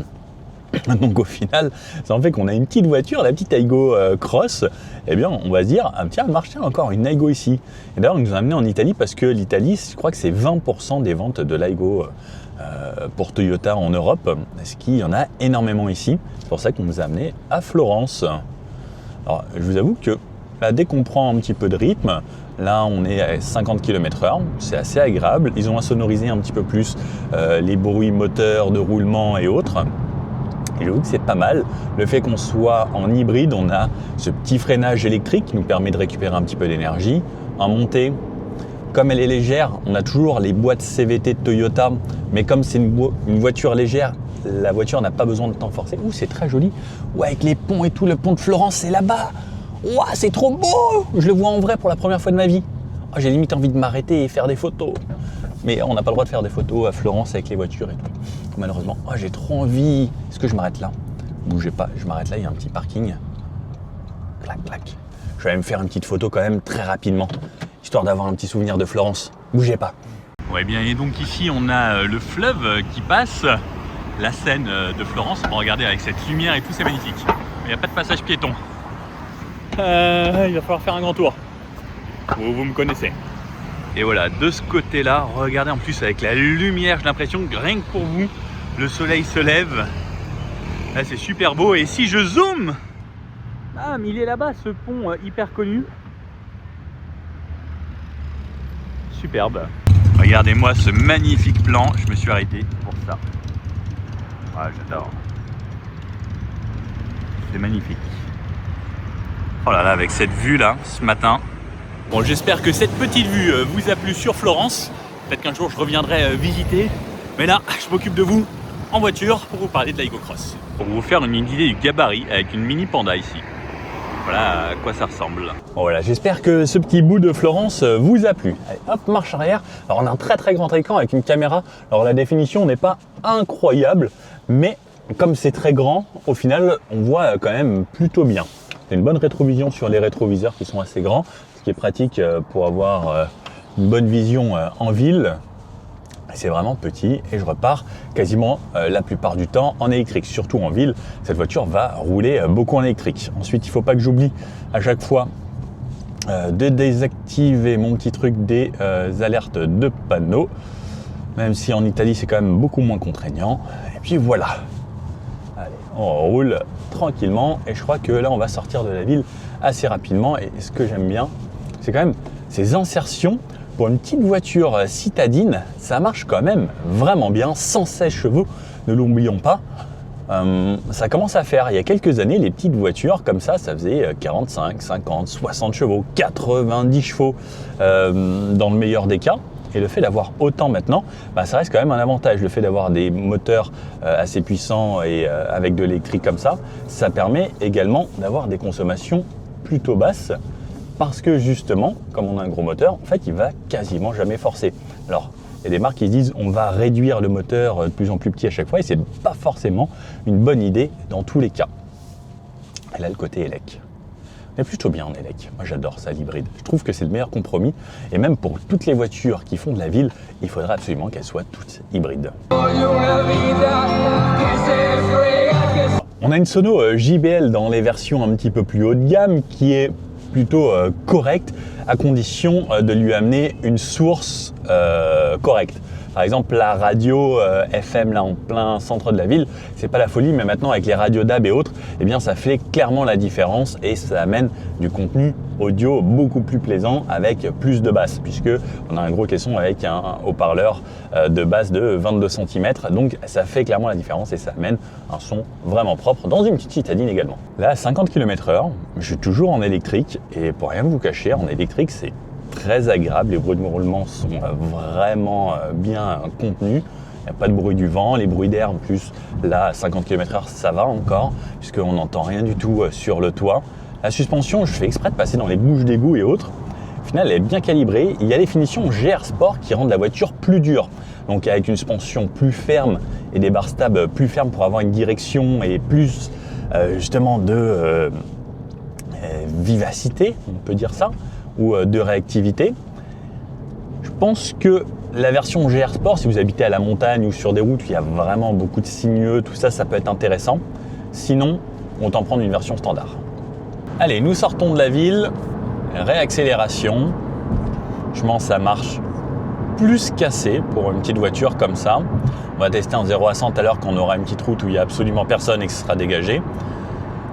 Donc au final, ça en fait qu'on a une petite voiture, la petite Aygo Cross. Eh bien, on va se dire, ah, tiens, marche encore une Aygo ici. Et d'ailleurs, on nous a amené en Italie parce que l'Italie, je crois que c'est 20% des ventes de l'Aygo pour Toyota en Europe. Ce qu'il y en a énormément ici. C'est pour ça qu'on nous a amené à Florence. Alors, je vous avoue que là, dès qu'on prend un petit peu de rythme, là on est à 50 km/h, c'est assez agréable. Ils ont insonorisé un petit peu plus les bruits moteurs de roulement et autres. Et j'avoue que c'est pas mal. Le fait qu'on soit en hybride, on a ce petit freinage électrique qui nous permet de récupérer un petit peu d'énergie. En montée, comme elle est légère, on a toujours les boîtes CVT de Toyota, mais comme c'est une voiture légère, la voiture n'a pas besoin de temps forcé. Ouh, c'est très joli. Ouais, avec les ponts et tout, le pont de Florence, c'est là-bas. Ouah, c'est trop beau! Je le vois en vrai pour la première fois de ma vie. Oh, j'ai limite envie de m'arrêter et faire des photos. Mais on n'a pas le droit de faire des photos à Florence avec les voitures et tout. Malheureusement, oh, j'ai trop envie. Est-ce que je m'arrête là? Bougez pas, je m'arrête là, il y a un petit parking. Clac, clac. Je vais me faire une petite photo quand même très rapidement, histoire d'avoir un petit souvenir de Florence. Bougez pas. Ouais, bien, et donc ici, on a le fleuve qui passe, la Seine de Florence. Regardez, avec cette lumière et tout, c'est magnifique. Il n'y a pas de passage piéton. Il va falloir faire un grand tour. Vous me connaissez. Et voilà, de ce côté-là, regardez en plus avec la lumière, j'ai l'impression que rien que pour vous, le soleil se lève. Là, c'est super beau. Et si je zoome, ah, mais il est là-bas, ce pont hyper connu. Superbe. Regardez-moi ce magnifique plan. Je me suis arrêté pour ça. Ah, j'adore. C'est magnifique. Oh là là, avec cette vue-là, ce matin. Bon, j'espère que cette petite vue vous a plu sur Florence. Peut-être qu'un jour je reviendrai visiter. Mais là, je m'occupe de vous en voiture pour vous parler de l'Aygo Cross. Pour vous faire une idée du gabarit avec une mini Panda ici. Voilà à quoi ça ressemble. Bon voilà, j'espère que ce petit bout de Florence vous a plu. Allez, hop, marche arrière. Alors on a un très très grand écran avec une caméra. Alors la définition n'est pas incroyable, mais comme c'est très grand, au final, on voit quand même plutôt bien. C'est une bonne rétrovision sur les rétroviseurs qui sont assez grands. Qui est pratique pour avoir une bonne vision en ville. C'est vraiment petit et je repars quasiment la plupart du temps en électrique, surtout en ville. Cette voiture va rouler beaucoup en électrique. Ensuite, il ne faut pas que j'oublie à chaque fois de désactiver mon petit truc des alertes de panneaux, même si en Italie c'est quand même beaucoup moins contraignant. Et puis voilà. Allez, on roule tranquillement et je crois que là on va sortir de la ville assez rapidement. Et ce que j'aime bien, c'est quand même ces insertions pour une petite voiture citadine, ça marche quand même vraiment bien, 116 chevaux, ne l'oublions pas. Ça commence à faire, il y a quelques années, les petites voitures comme ça faisait 45, 50, 60 chevaux, 90 chevaux dans le meilleur des cas. Et le fait d'avoir autant maintenant, ça reste quand même un avantage. Le fait d'avoir des moteurs assez puissants et avec de l'électrique comme ça permet également d'avoir des consommations plutôt basses. Parce que justement, comme on a un gros moteur, en fait, il va quasiment jamais forcer. Alors, il y a des marques qui se disent on va réduire le moteur de plus en plus petit à chaque fois, et c'est pas forcément une bonne idée dans tous les cas. Et là, le côté élec. est plutôt bien en élec. Moi j'adore ça, l'hybride. Je trouve que c'est le meilleur compromis. Et même pour toutes les voitures qui font de la ville, il faudrait absolument qu'elles soient toutes hybrides. On a une sono JBL dans les versions un petit peu plus haut de gamme qui est plutôt correcte à condition de lui amener une source correcte. Par exemple, la radio FM là en plein centre de la ville, c'est pas la folie, mais maintenant avec les radios DAB et autres, eh bien ça fait clairement la différence et ça amène du contenu audio beaucoup plus plaisant avec plus de basse, puisque on a un gros caisson avec un haut-parleur de basse de 22 cm, donc ça fait clairement la différence et ça amène un son vraiment propre dans une petite citadine également. Là, à 50 km/h, je suis toujours en électrique et pour rien vous cacher, en électrique c'est très agréable, les bruits de roulement sont vraiment bien contenus, il n'y a pas de bruit du vent, les bruits d'air en plus, là à 50 km/h ça va encore, puisqu'on n'entend rien du tout sur le toit. La suspension, je fais exprès de passer dans les bouches d'égout et autres, au final elle est bien calibrée, il y a les finitions GR Sport qui rendent la voiture plus dure, donc avec une suspension plus ferme et des barres stables plus fermes pour avoir une direction et plus justement de vivacité, on peut dire ça, ou de réactivité. Je pense que la version GR Sport, si vous habitez à la montagne ou sur des routes où il y a vraiment beaucoup de sinueux, tout ça, ça peut être intéressant. Sinon, autant prendre une version standard. Allez, nous sortons de la ville, réaccélération. Franchement, ça marche plus qu'assez pour une petite voiture comme ça. On va tester en 0 à 100 à l'heure quand on aura une petite route où il n'y a absolument personne et que ce sera dégagé.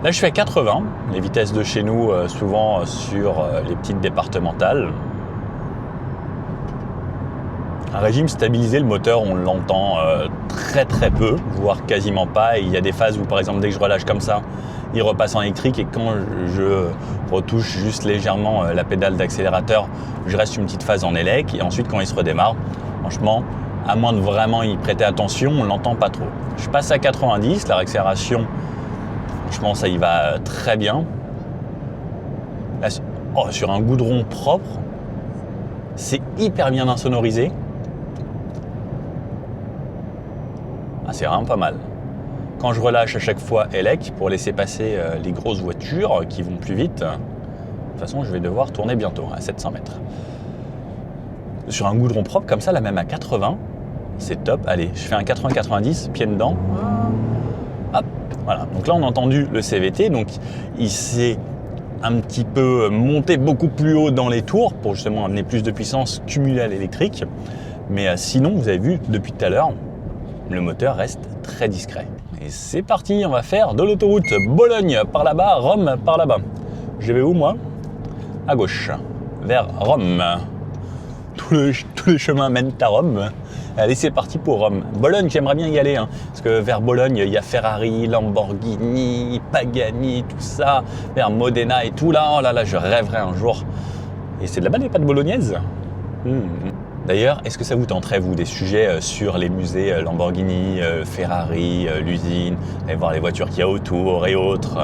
Là, je fais 80, les vitesses de chez nous, souvent sur les petites départementales. Un régime stabilisé, le moteur, on l'entend très très peu, voire quasiment pas. Et il y a des phases où, par exemple, dès que je relâche comme ça, il repasse en électrique. Et quand je retouche juste légèrement la pédale d'accélérateur, je reste une petite phase en élec. Et ensuite, quand il se redémarre, franchement, à moins de vraiment y prêter attention, on ne l'entend pas trop. Je passe à 90, la réaccélération, franchement, ça y va très bien. Là, sur un goudron propre, c'est hyper bien insonorisé. Ah, c'est vraiment pas mal. Quand je relâche à chaque fois Elec pour laisser passer les grosses voitures qui vont plus vite, de toute façon, je vais devoir tourner bientôt à 700 mètres. Sur un goudron propre comme ça, là même à 80, c'est top. Allez, je fais un 80-90, pied dedans. Hop, voilà. Donc là, on a entendu le CVT. Donc, il s'est un petit peu monté beaucoup plus haut dans les tours pour justement amener plus de puissance cumulée à l'électrique. Mais sinon, vous avez vu depuis tout à l'heure, le moteur reste très discret. Et c'est parti, on va faire de l'autoroute Bologne par là-bas, Rome par là-bas. Je vais où moi? À gauche, vers Rome. Tous les chemins mènent à Rome. Allez, c'est parti pour Rome. Bologne, j'aimerais bien y aller, hein, parce que vers Bologne, il y a Ferrari, Lamborghini, Pagani, tout ça, vers Modena et tout là. Oh là là, je rêverais un jour. Et c'est de là-bas les pâtes bolognaises. D'ailleurs, est-ce que ça vous tenterait, vous, des sujets sur les musées Lamborghini, Ferrari, l'usine, aller voir les voitures qu'il y a autour et autres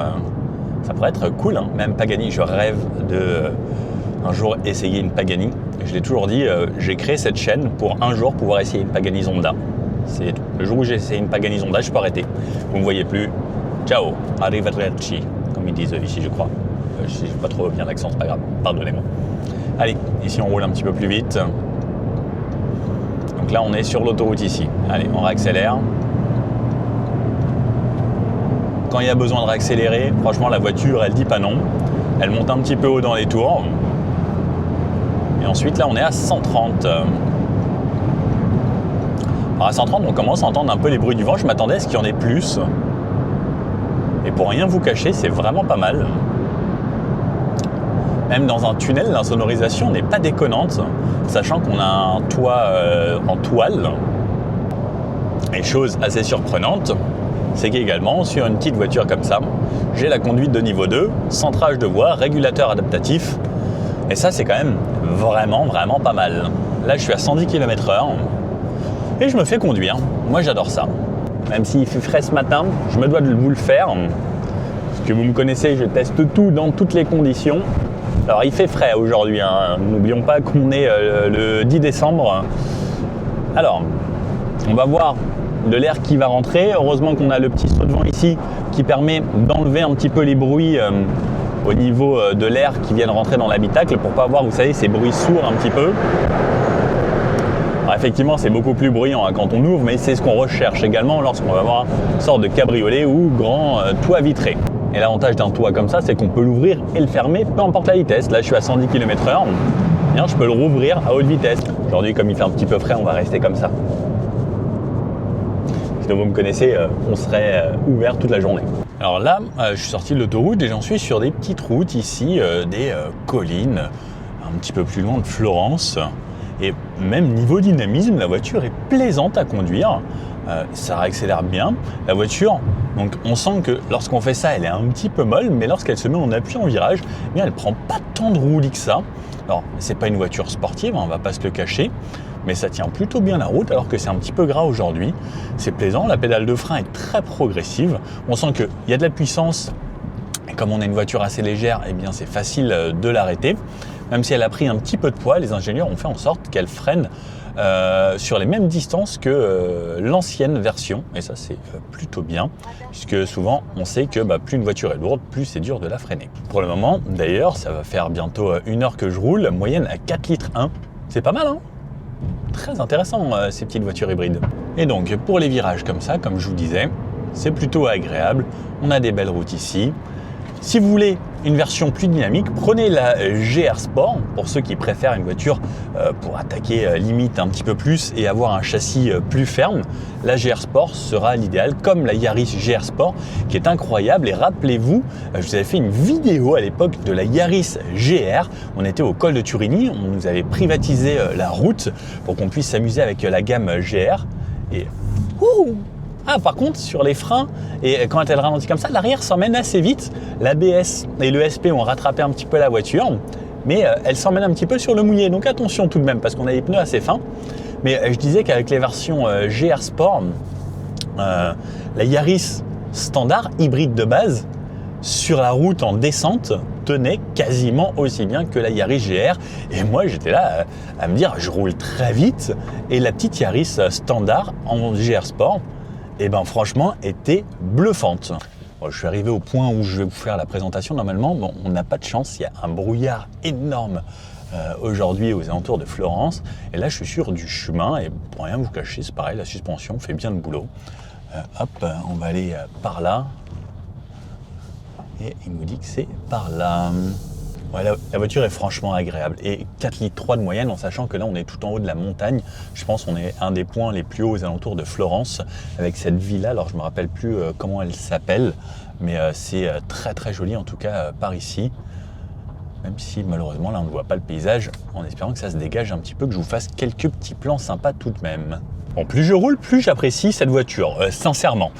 ça pourrait être cool, hein. Même Pagani, je rêve de un jour essayer une Pagani. Je l'ai toujours dit, j'ai créé cette chaîne pour un jour pouvoir essayer une Pagani Zonda. C'est tout. Le jour où j'ai essayé une Pagani Zonda, je peux arrêter. Vous ne me voyez plus. Ciao, arrivederci, comme ils disent ici, je crois. Je sais pas trop bien l'accent, c'est pas grave, pardonnez-moi. Allez, ici on roule un petit peu plus vite. Donc là, on est sur l'autoroute ici. Allez, on réaccélère. Quand il y a besoin de réaccélérer, franchement, la voiture, elle dit pas non. Elle monte un petit peu haut dans les tours. Et ensuite, là, on est à 130. Alors, à 130, on commence à entendre un peu les bruits du vent. Je m'attendais à ce qu'il y en ait plus. Et pour rien vous cacher, c'est vraiment pas mal. Même dans un tunnel, l'insonorisation n'est pas déconnante, sachant qu'on a un toit en toile. Et chose assez surprenante, c'est qu'également, sur une petite voiture comme ça, j'ai la conduite de niveau 2, centrage de voie, régulateur adaptatif. Et ça, c'est quand même vraiment pas mal. Là, je suis à 110 km/h et je me fais conduire. Moi, j'adore ça. Même s'il fait frais ce matin, je me dois de vous le faire. Parce que vous me connaissez, je teste tout dans toutes les conditions. Alors, il fait frais aujourd'hui, hein. N'oublions pas qu'on est le 10 décembre. Alors, on va voir de l'air qui va rentrer. Heureusement qu'on a le petit saut de vent ici qui permet d'enlever un petit peu les bruits au niveau de l'air qui vient rentrer dans l'habitacle pour pas avoir, vous savez, ces bruits sourds un petit peu. Alors effectivement, c'est beaucoup plus bruyant hein, quand on ouvre, mais c'est ce qu'on recherche également lorsqu'on va avoir une sorte de cabriolet ou grand toit vitré. Et l'avantage d'un toit comme ça, c'est qu'on peut l'ouvrir et le fermer, peu importe la vitesse. Là, je suis à 110 km/h, bien, je peux le rouvrir à haute vitesse. Aujourd'hui, comme il fait un petit peu frais, on va rester comme ça. Sinon, vous me connaissez, on serait ouvert toute la journée. Alors là, je suis sorti de l'autoroute et j'en suis sur des petites routes ici, des collines, un petit peu plus loin de Florence. Et même niveau dynamisme, la voiture est plaisante à conduire. Ça accélère bien. La voiture, donc on sent que lorsqu'on fait ça, elle est un petit peu molle, mais lorsqu'elle se met en appui en virage, eh bien, elle prend pas tant de roulis que ça. Alors, c'est pas une voiture sportive, on va pas se le cacher, mais ça tient plutôt bien la route, alors que c'est un petit peu gras aujourd'hui. C'est plaisant, la pédale de frein est très progressive. On sent qu'il y a de la puissance, et comme on a une voiture assez légère, eh bien, c'est facile de l'arrêter. Même si elle a pris un petit peu de poids, les ingénieurs ont fait en sorte qu'elle freine sur les mêmes distances que l'ancienne version, et ça c'est plutôt bien, puisque souvent on sait que plus une voiture est lourde, plus c'est dur de la freiner. Pour le moment, d'ailleurs, ça va faire bientôt 1 heure que je roule, moyenne à 4 litres 1, c'est pas mal hein. Très intéressant ces petites voitures hybrides. Et donc pour les virages comme ça, comme je vous disais, c'est plutôt agréable, on a des belles routes ici. Si vous voulez une version plus dynamique, prenez la GR Sport, pour ceux qui préfèrent une voiture pour attaquer limite un petit peu plus et avoir un châssis plus ferme. La GR Sport sera l'idéal, comme la Yaris GR Sport, qui est incroyable. Et rappelez-vous, je vous avais fait une vidéo à l'époque de la Yaris GR. On était au col de Turini, on nous avait privatisé la route pour qu'on puisse s'amuser avec la gamme GR. Et ah, par contre, sur les freins, et quand elle ralentit comme ça, l'arrière s'emmène assez vite. L'ABS et le SP ont rattrapé un petit peu la voiture, mais elle s'emmène un petit peu sur le mouillé. Donc attention tout de même, parce qu'on a des pneus assez fins. Mais je disais qu'avec les versions GR Sport, la Yaris standard, hybride de base, sur la route en descente, tenait quasiment aussi bien que la Yaris GR. Et moi, j'étais là à me dire, je roule très vite. Et la petite Yaris standard en GR Sport, et ben franchement, était bluffante. Bon, je suis arrivé au point où je vais vous faire la présentation. Normalement, bon, on n'a pas de chance, il y a un brouillard énorme aujourd'hui aux alentours de Florence. Et là, je suis sur du chemin et pour rien vous cacher, c'est pareil, la suspension fait bien le boulot. Hop, on va aller par là. Et il nous dit que c'est par là. Ouais, la voiture est franchement agréable et 4 litres 3 de moyenne en sachant que là on est tout en haut de la montagne. Je pense qu'on est un des points les plus hauts aux alentours de Florence avec cette villa. Alors je me rappelle plus comment elle s'appelle, mais c'est très très joli en tout cas par ici. Même si malheureusement là on ne voit pas le paysage, en espérant que ça se dégage un petit peu, que je vous fasse quelques petits plans sympas tout de même. Bon, plus je roule, plus j'apprécie cette voiture, sincèrement.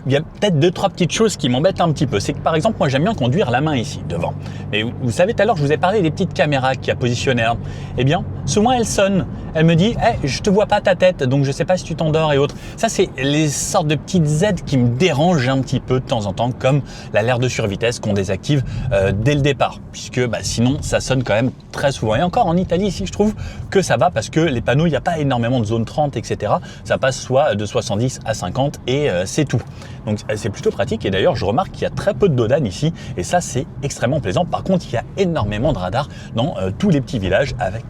Il y a peut-être 2-3 petites choses qui m'embêtent un petit peu. C'est que par exemple, moi j'aime bien conduire la main ici, devant. Mais vous savez, tout à l'heure, je vous ai parlé des petites caméras qu'il y a positionnées là. Eh bien, souvent elles sonnent. Elle me dit hey, « je te vois pas ta tête, donc je sais pas si tu t'endors et autres ». Ça, c'est les sortes de petites aides qui me dérangent un petit peu de temps en temps, comme l'alerte de survitesse qu'on désactive dès le départ. Puisque sinon, ça sonne quand même très souvent. Et encore en Italie, ici, je trouve que ça va parce que les panneaux, il n'y a pas énormément de zone 30, etc. Ça passe soit de 70 à 50 et c'est tout. Donc c'est plutôt pratique et d'ailleurs je remarque qu'il y a très peu de dodan ici et ça c'est extrêmement plaisant. Par contre il y a énormément de radars dans tous les petits villages avec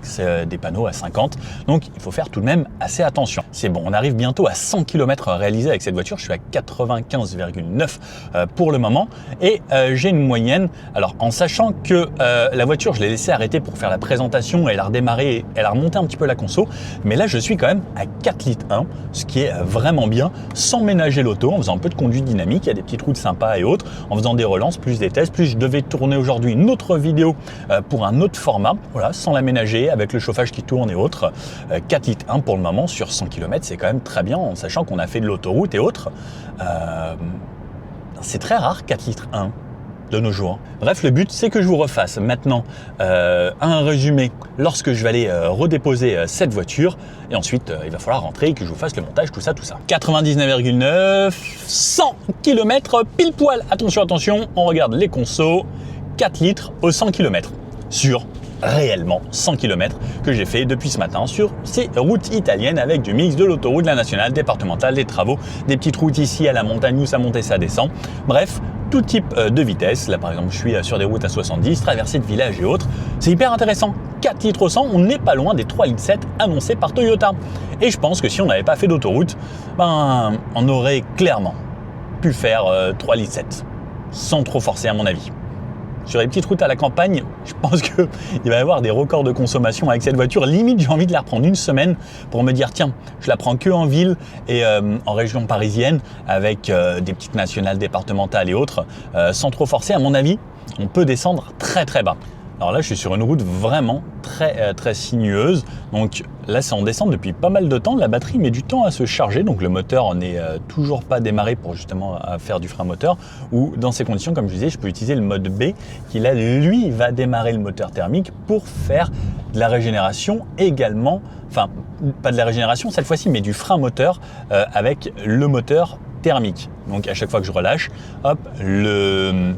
des panneaux à 50. Donc il faut faire tout de même assez attention. C'est bon, on arrive bientôt à 100 km réalisés avec cette voiture. Je suis à 95,9 pour le moment et j'ai une moyenne. Alors en sachant que la voiture je l'ai laissée arrêter pour faire la présentation et elle a redémarré, elle a remonté un petit peu la conso. Mais là je suis quand même à 4 litres 1, ce qui est vraiment bien, sans ménager l'auto, en faisant un peu de conduite dynamique. Il y a des petites routes sympas et autres, en faisant des relances, plus des tests, plus je devais tourner aujourd'hui une autre vidéo pour un autre format, voilà, sans l'aménager, avec le chauffage qui tourne et autres. 4 litres 1 pour le moment, sur 100 km, c'est quand même très bien, en sachant qu'on a fait de l'autoroute et autres. C'est très rare 4 litres 1. De nos jours. Bref, le but, c'est que je vous refasse maintenant un résumé lorsque je vais aller redéposer cette voiture et ensuite il va falloir rentrer et que je vous fasse le montage, tout ça. 99,9, 100 km pile poil. Attention, attention, on regarde les consos, 4 litres au 100 km sur réellement 100 km que j'ai fait depuis ce matin sur ces routes italiennes avec du mix de l'autoroute, de la nationale, départementale, des travaux, des petites routes ici à la montagne où ça monte et ça descend. Bref, tout type de vitesse. Là par exemple je suis sur des routes à 70, traversée de villages et autres. C'est hyper intéressant. 4 litres au 100, on n'est pas loin des 3,7 litres annoncés par Toyota. Et je pense que si on n'avait pas fait d'autoroute, on aurait clairement pu faire 3,7 litres sans trop forcer à mon avis. Sur les petites routes à la campagne, je pense qu'il va y avoir des records de consommation avec cette voiture. Limite, j'ai envie de la reprendre une semaine pour me dire, tiens, je la prends que en ville et en région parisienne avec des petites nationales départementales et autres, sans trop forcer. À mon avis, on peut descendre très très bas. Alors là, je suis sur une route vraiment très sinueuse. Donc là, c'est en descente depuis pas mal de temps. La batterie met du temps à se charger. Donc le moteur n'est toujours pas démarré pour justement faire du frein moteur. Ou dans ces conditions, comme je disais, je peux utiliser le mode B qui là, lui, va démarrer le moteur thermique pour faire de la régénération également. Enfin, pas de la régénération cette fois-ci, mais du frein moteur avec le moteur thermique. Donc à chaque fois que je relâche, hop, le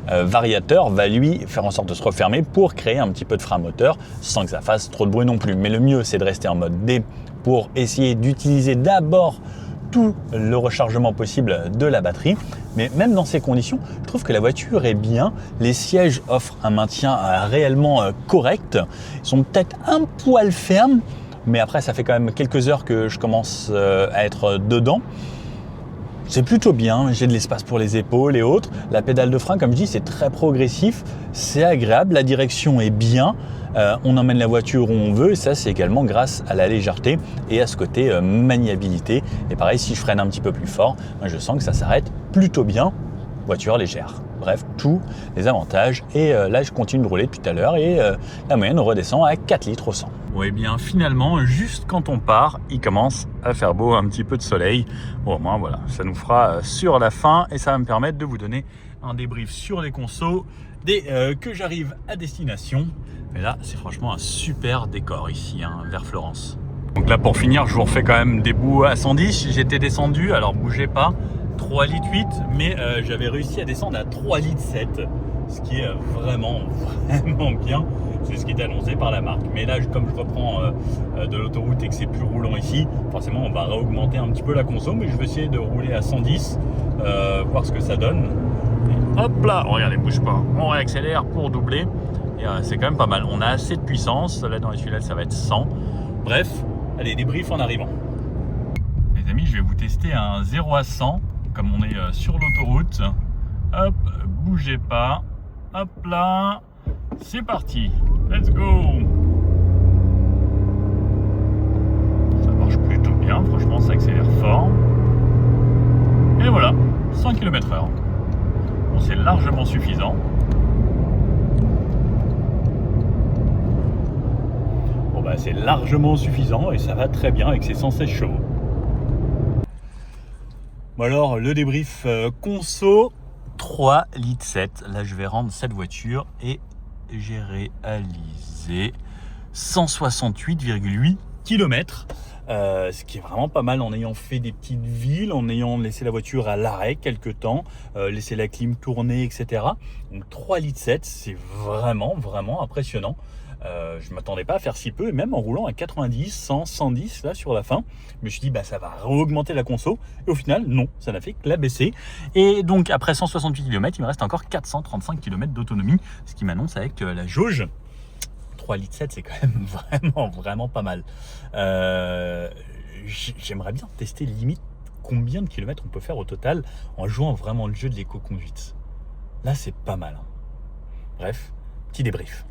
variateur va lui faire en sorte de se refermer pour créer un petit peu de frein moteur sans que ça fasse trop de bruit non plus. Mais le mieux, c'est de rester en mode D pour essayer d'utiliser d'abord tout le rechargement possible de la batterie. Mais même dans ces conditions, je trouve que la voiture est bien. Les sièges offrent un maintien réellement correct. Ils sont peut-être un poil fermes, mais après, ça fait quand même quelques heures que je commence à être dedans. C'est plutôt bien, j'ai de l'espace pour les épaules et autres. La pédale de frein, comme je dis, c'est très progressif, c'est agréable, la direction est bien. On emmène la voiture où on veut et ça, c'est également grâce à la légèreté et à ce côté maniabilité. Et pareil, si je freine un petit peu plus fort, je sens que ça s'arrête plutôt bien. Voiture légère. Bref, tous les avantages. Et là, je continue de rouler depuis tout à l'heure et la moyenne redescend à 4 litres au 100. Oui, bien finalement, juste quand on part, il commence à faire beau, un petit peu de soleil. Bon, au moins, voilà, ça nous fera sur la fin et ça va me permettre de vous donner un débrief sur les consos dès que j'arrive à destination. Mais là, c'est franchement un super décor ici, vers Florence. Donc là, pour finir, je vous refais quand même des bouts à 110. J'étais descendu, alors bougez pas, 3,8 litres, mais j'avais réussi à descendre à 3,7 litres, ce qui est vraiment bien. C'est ce qui est annoncé par la marque. Mais là, comme je reprends de l'autoroute et que c'est plus roulant ici, forcément, on va réaugmenter un petit peu la conso, mais je vais essayer de rouler à 110, voir ce que ça donne. Et hop là, regardez, bouge pas. On réaccélère pour doubler. Et c'est quand même pas mal. On a assez de puissance. Là, dans les tunnels, ça va être 100. Bref, allez, débrief en arrivant. Les amis, je vais vous tester un 0 à 100, comme on est sur l'autoroute. Hop, bougez pas. Hop là. C'est parti, let's go. Ça marche plutôt bien, franchement ça accélère fort. Et voilà, 100 km/h. Bon, c'est largement suffisant. Bon bah c'est largement suffisant et ça va très bien avec ses 116 chevaux. Bon alors, le débrief conso, 3,7 litres. Là je vais rendre cette voiture et j'ai réalisé 168,8 km, ce qui est vraiment pas mal en ayant fait des petites villes, en ayant laissé la voiture à l'arrêt quelques temps, laissé la clim tourner, etc. Donc 3,7 litres, c'est vraiment impressionnant. Je ne m'attendais pas à faire si peu, et même en roulant à 90, 100, 110 là sur la fin, je me suis dit ça va augmenter la conso, et au final non, ça n'a fait que la baisser. Et donc après 168 km, il me reste encore 435 km d'autonomie, ce qui m'annonce avec la jauge 3,7 litres, c'est quand même vraiment pas mal. J'aimerais bien tester limite combien de kilomètres on peut faire au total en jouant vraiment le jeu de l'éco-conduite. Là c'est pas mal. Bref, petit débrief.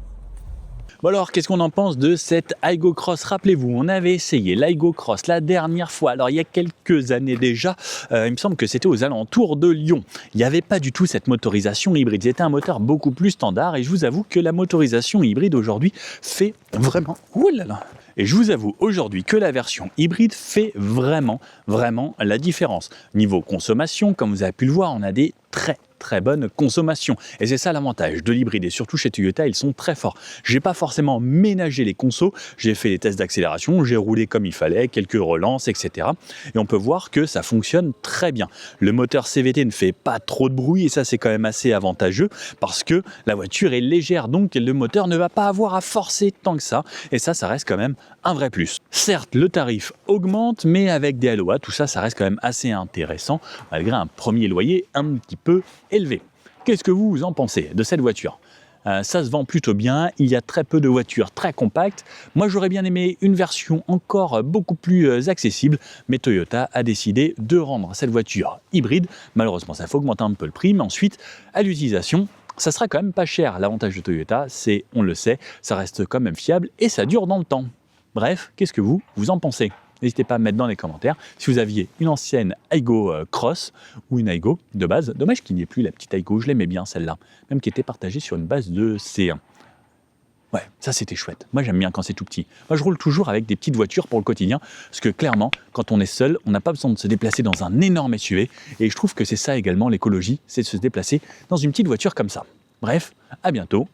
Bon alors, qu'est-ce qu'on en pense de cette Aygo Cross? Rappelez-vous, on avait essayé l'Aygo Cross la dernière fois, alors il y a quelques années déjà, il me semble que c'était aux alentours de Lyon. Il n'y avait pas du tout cette motorisation hybride, c'était un moteur beaucoup plus standard et je vous avoue que la motorisation hybride aujourd'hui fait vraiment... Ouh là là. Et je vous avoue aujourd'hui que la version hybride fait vraiment la différence. Niveau consommation, comme vous avez pu le voir, on a des très bonne consommation. Et c'est ça l'avantage de l'hybride. Et surtout chez Toyota, ils sont très forts. J'ai pas forcément ménagé les consos. J'ai fait les tests d'accélération, j'ai roulé comme il fallait, quelques relances, etc. Et on peut voir que ça fonctionne très bien. Le moteur CVT ne fait pas trop de bruit et ça, c'est quand même assez avantageux parce que la voiture est légère. Donc, le moteur ne va pas avoir à forcer tant que ça. Et ça reste quand même un vrai plus. Certes, le tarif augmente, mais avec des LOA, tout ça, ça reste quand même assez intéressant malgré un premier loyer un petit peu élevé. Qu'est-ce que vous en pensez de cette voiture ? Ça se vend plutôt bien, il y a très peu de voitures très compactes. Moi j'aurais bien aimé une version encore beaucoup plus accessible, mais Toyota a décidé de rendre cette voiture hybride. Malheureusement ça fait augmenter un peu le prix, mais ensuite à l'utilisation, ça sera quand même pas cher. L'avantage de Toyota, c'est, on le sait, ça reste quand même fiable et ça dure dans le temps. Bref, qu'est-ce que vous en pensez ? N'hésitez pas à me mettre dans les commentaires si vous aviez une ancienne Aygo Cross ou une Aygo de base. Dommage qu'il n'y ait plus la petite Aygo, je l'aimais bien celle-là, même qui était partagée sur une base de C1. Ouais, ça c'était chouette. Moi j'aime bien quand c'est tout petit. Moi je roule toujours avec des petites voitures pour le quotidien, parce que clairement, quand on est seul, on n'a pas besoin de se déplacer dans un énorme SUV, et je trouve que c'est ça également l'écologie, c'est de se déplacer dans une petite voiture comme ça. Bref, à bientôt